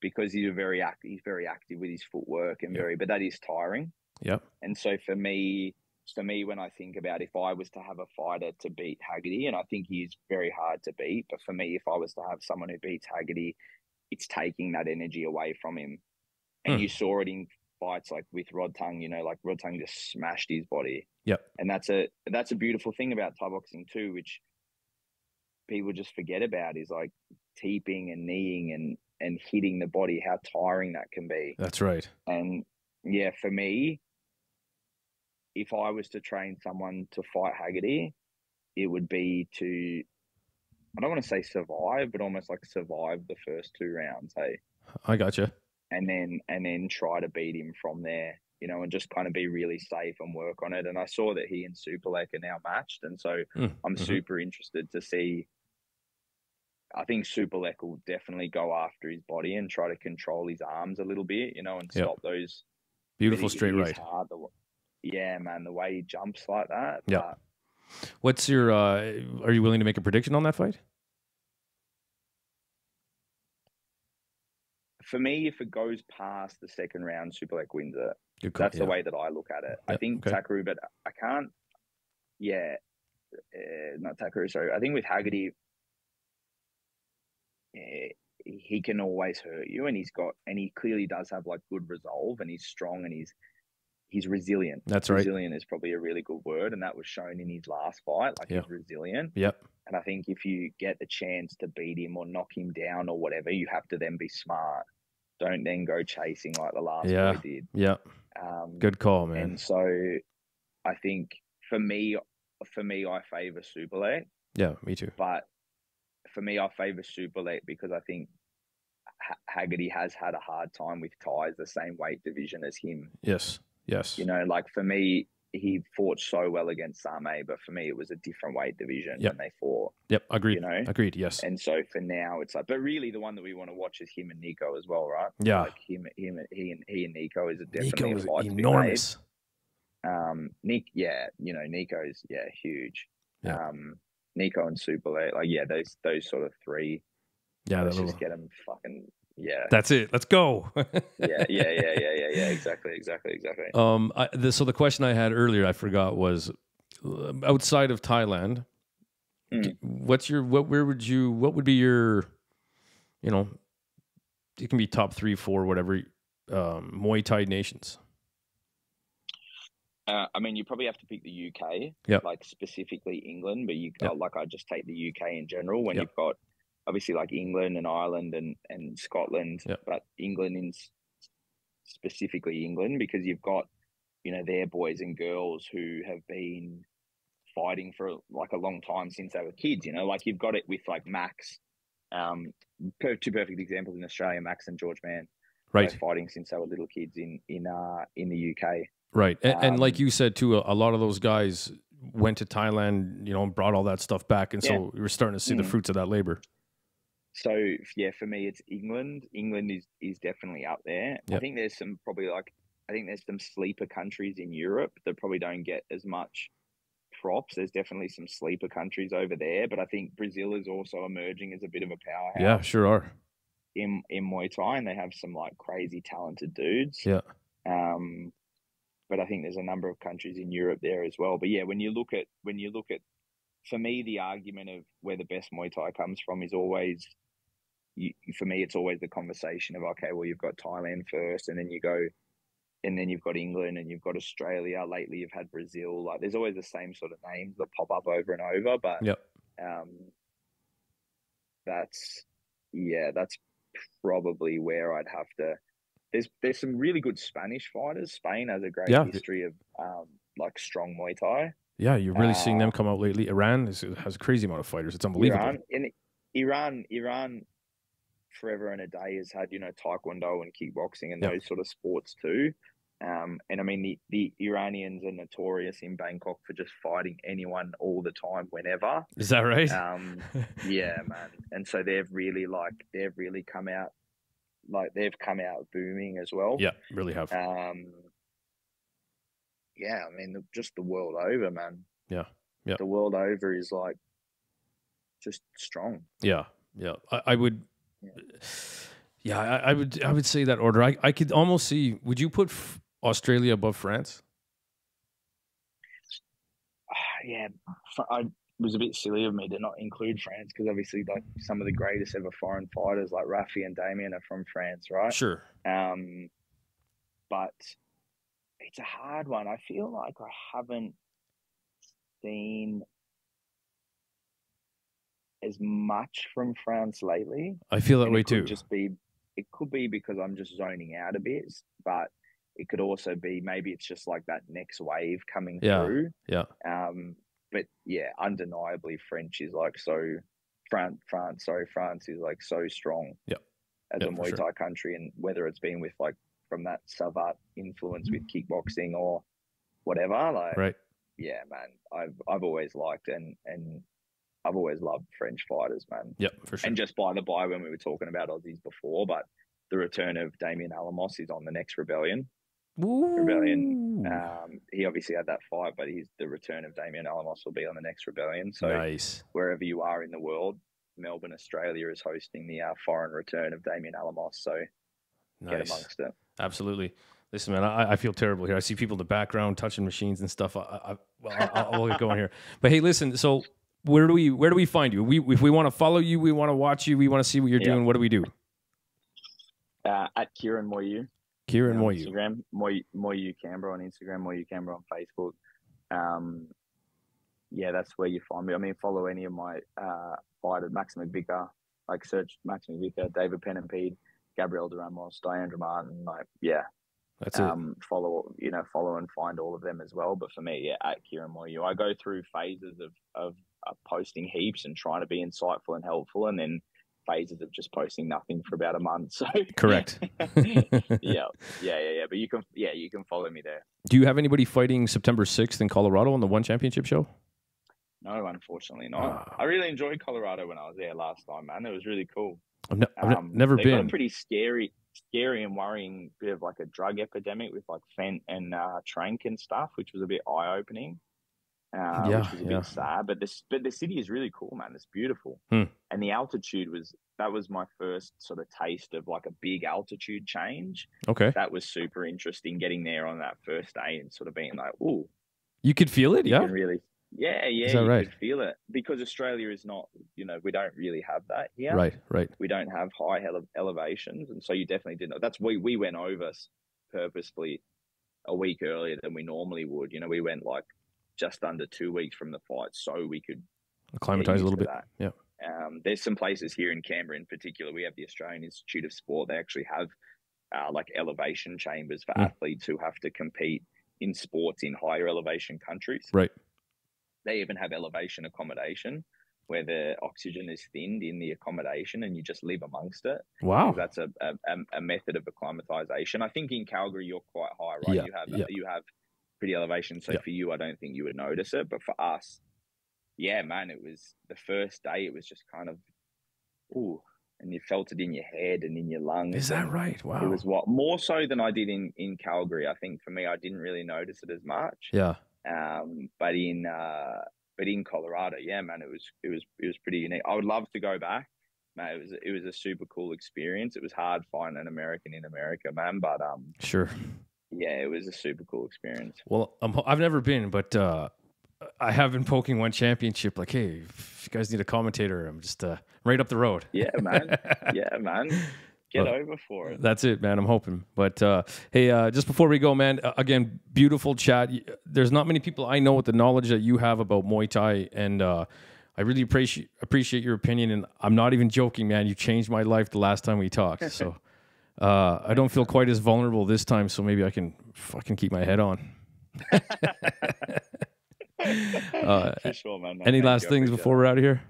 Because he's very active with his footwork and but that is tiring. Yeah. And so for me, when I think about if I was to have a fighter to beat Haggerty, and I think he's very hard to beat, but for me, if I was to have someone who beats Haggerty, it's taking that energy away from him. And you saw it in fights like with Rod Tongue, you know, like Rod Tongue just smashed his body. Yep. And that's a beautiful thing about Thai boxing too, which people just forget about, is like teeping and kneeing and hitting the body, how tiring that can be. That's right. And yeah, for me, if I was to train someone to fight Haggerty, it would be to, I don't want to say survive, but almost like survive the first 2 rounds. Hey, I gotcha. And then try to beat him from there, you know, and just kind of be really safe and work on it. And I saw that he and Superlek are now matched, and so I'm super interested to see. I think Superlek will definitely go after his body and try to control his arms a little bit, you know, and stop those beautiful straight right. Yeah, man, the way he jumps like that. Yeah. What's your? Are you willing to make a prediction on that fight? For me, if it goes past the second round, Superlek wins it. That's the way that I look at it. I think Takaru, but I can't. Yeah, not Takaru. Sorry, I think with Haggerty, he can always hurt you, and he clearly does have like good resolve, and he's strong, and he's resilient. That's right. Resilient is probably a really good word, and that was shown in his last fight. Like he's resilient. Yep. And I think if you get the chance to beat him or knock him down or whatever, you have to then be smart. Don't then go chasing like the last boy did. Yeah. Good call, man. And so I think for me, I favor Superlek. Yeah, me too. But for me, I favor Superlek because I think Haggerty has had a hard time with Thais the same weight division as him. Yes. You know, like for me, he fought so well against Same, but for me, it was a different weight division when they fought. Yep, agreed. You know? Agreed, yes. And so for now, it's like, but really the one that we want to watch is him and Nico as well, right? Yeah. Like he and Nico is definitely Nico is a fight enormous. Nico's huge. Yeah. Nico and Superlek, like those sort of 3. Yeah, let's just get them fucking. Yeah, that's it. Let's go. yeah. Exactly. So the question I had earlier, I forgot, was outside of Thailand. What would be your, you know, it can be top 3, 4, whatever, Muay Thai nations. I mean, you probably have to pick the UK, like specifically England, but like I just take the UK in general when you've got. Obviously, like England and Ireland and Scotland, but England specifically England, because you've got, you know, their boys and girls who have been fighting for like a long time since they were kids. You know, like you've got it with like Max Two perfect examples in Australia: Max and George Mann, Right. both fighting since they were little kids in the UK. Right. And like you said too, a lot of those guys went to Thailand, you know, and brought all that stuff back, and so we're starting to see the fruits of that labor. So yeah, for me, it's England. England is definitely up there. Yep. I think there's some there's some sleeper countries in Europe that probably don't get as much props. There's definitely some sleeper countries over there, but I think Brazil is also emerging as a bit of a powerhouse. Yeah, sure are. In Muay Thai, and they have some like crazy talented dudes. Yeah. But I think there's a number of countries in Europe there as well. But yeah, when you look at, for me, the argument of where the best Muay Thai comes from is always, for me, it's always the conversation of, okay, well, you've got Thailand first, and then you've got England, and you've got Australia. Lately, you've had Brazil. Like, there's always the same sort of names that pop up over and over. But that's probably where I'd have to. There's some really good Spanish fighters. Spain has a great history of like strong Muay Thai. Yeah, you're really seeing them come out lately. Iran has a crazy amount of fighters. It's unbelievable. Iran forever and a day has had, you know, taekwondo and kickboxing and those sort of sports too. And I mean, the Iranians are notorious in Bangkok for just fighting anyone all the time, whenever. Is that right? Yeah, man. And so they've really come out. Like, they've come out booming as well. Yeah, really have. Yeah, I mean, just the world over, man. Yeah. The world over is like just strong. Yeah. I would. Yeah, I would say that order. I could almost see. Would you put Australia above France? Yeah, I was a bit silly of me to not include France, because obviously, like, some of the greatest ever foreign fighters like Rafi and Damien are from France, right? Sure. But it's a hard one. I feel like I haven't seen as much from France lately. I feel that way too. It could be because I'm just zoning out a bit, but it could also be maybe it's just like that next wave coming through. Yeah. But yeah, undeniably French is like France is like so strong. As a Muay Thai country, and whether it's been with like from that Savate influence with kickboxing or whatever, like yeah, man, I've always liked and I've always loved French fighters, man. Yeah, for sure. And just by the by, when we were talking about Aussies before, but the return of Damien Alamos is on the next Rebellion. He obviously had that fight, but the return of Damien Alamos will be on the next Rebellion. So nice. Wherever you are in the world, Melbourne, Australia is hosting the foreign return of Damien Alamos. So get amongst it. Absolutely. Listen, man, I feel terrible here. I see people in the background touching machines and stuff. I'll get going here. But hey, listen. So where do we find you? If we want to follow you, we want to watch you, we want to see what you're doing. What do we do? At Kieran MuayU. Kieran MuayU. Instagram, MuayU Canberra on Instagram, MuayU Canberra on Facebook. Yeah, that's where you find me. I mean, follow any of my fighters, Max McVicker, like search Max McVicker, David Pennempede, Gabriel de Ramos, Diandra Martin, like, yeah. That's it. Follow and find all of them as well. But for me, yeah, at Kieran MuayU, I go through phases of posting heaps and trying to be insightful and helpful, and then phases of just posting nothing for about a month. So correct. Yeah. But you can follow me there. Do you have anybody fighting September 6th in Colorado on the One Championship show? No, unfortunately not. I really enjoyed Colorado when I was there last time, man. It was really cool. I've never been. Got a pretty scary and worrying bit of like a drug epidemic with like fent and trank and stuff, which was a bit eye opening. Which was a bit sad, but the city is really cool, man. It's beautiful, and the altitude was my first sort of taste of like a big altitude change. Okay, that was super interesting. Getting there on that first day and sort of being like, "Ooh, you could feel it." Yeah, really. Yeah, is that right? Could feel it, because Australia is not, we don't really have that here. Right. We don't have high elevations, and so you definitely didn't know. That's why we went over purposefully a week earlier than we normally would. We went like just under 2 weeks from the fight, so we could acclimatize a little bit. Yeah. There's some places here in Canberra in particular. We have the Australian Institute of Sport. They actually have like elevation chambers for athletes who have to compete in sports in higher elevation countries. Right. They even have elevation accommodation. where the oxygen is thinned in the accommodation and you just live amongst it. Wow. That's a method of acclimatization. I think in Calgary you're quite high, right? Yeah. You have pretty elevation, so for you I don't think you would notice it, but for us, yeah, man, it was the first day. It was just kind of, ooh, and you felt it in your head and in your lungs. Is that right? Wow. It was what more so than I did in Calgary. I think for me, I didn't really notice it as much. Yeah. But in Colorado, yeah, man, it was pretty unique. I would love to go back, man. It was a super cool experience. It was hard finding an American in America, man, but sure. Yeah, it was a super cool experience. Well, I've never been, but I have been poking one championship. Like, hey, if you guys need a commentator, I'm just right up the road. Yeah, man. Yeah, man. Get over for it. That's it, man. I'm hoping. But hey, just before we go, man, again, beautiful chat. There's not many people I know with the knowledge that you have about Muay Thai, and I really appreciate your opinion. And I'm not even joking, man. You changed my life the last time we talked. So I don't feel quite as vulnerable this time. So maybe I can fucking keep my head on. For sure, man. No, any last things before we're out of here?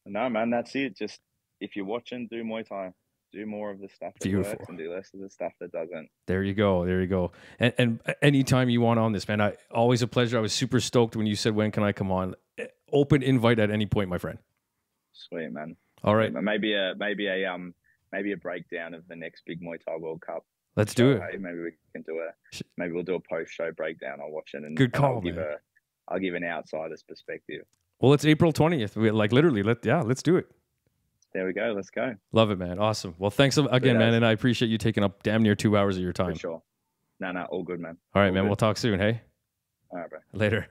No, man. That's it. Just if you're watching, do Muay Thai. Do more of the stuff that works and do less of the stuff that doesn't. There you go. There you go. And anytime you want on this, man, always a pleasure. I was super stoked when you said, when can I come on? Open invite at any point, my friend. Sweet, man. All right. Maybe a breakdown of the next big Muay Thai World Cup. Let's do it. Maybe we can do maybe we'll do a post-show breakdown. I'll watch it and good call, I'll give an outsider's perspective. Well, it's April 20th. Literally, let's do it. There we go. Let's go. Love it, man. Awesome. Well, thanks again, man. And I appreciate you taking up damn near 2 hours of your time. For sure. No, all good, man. All right, man. We'll talk soon, hey? All right, bro. Later.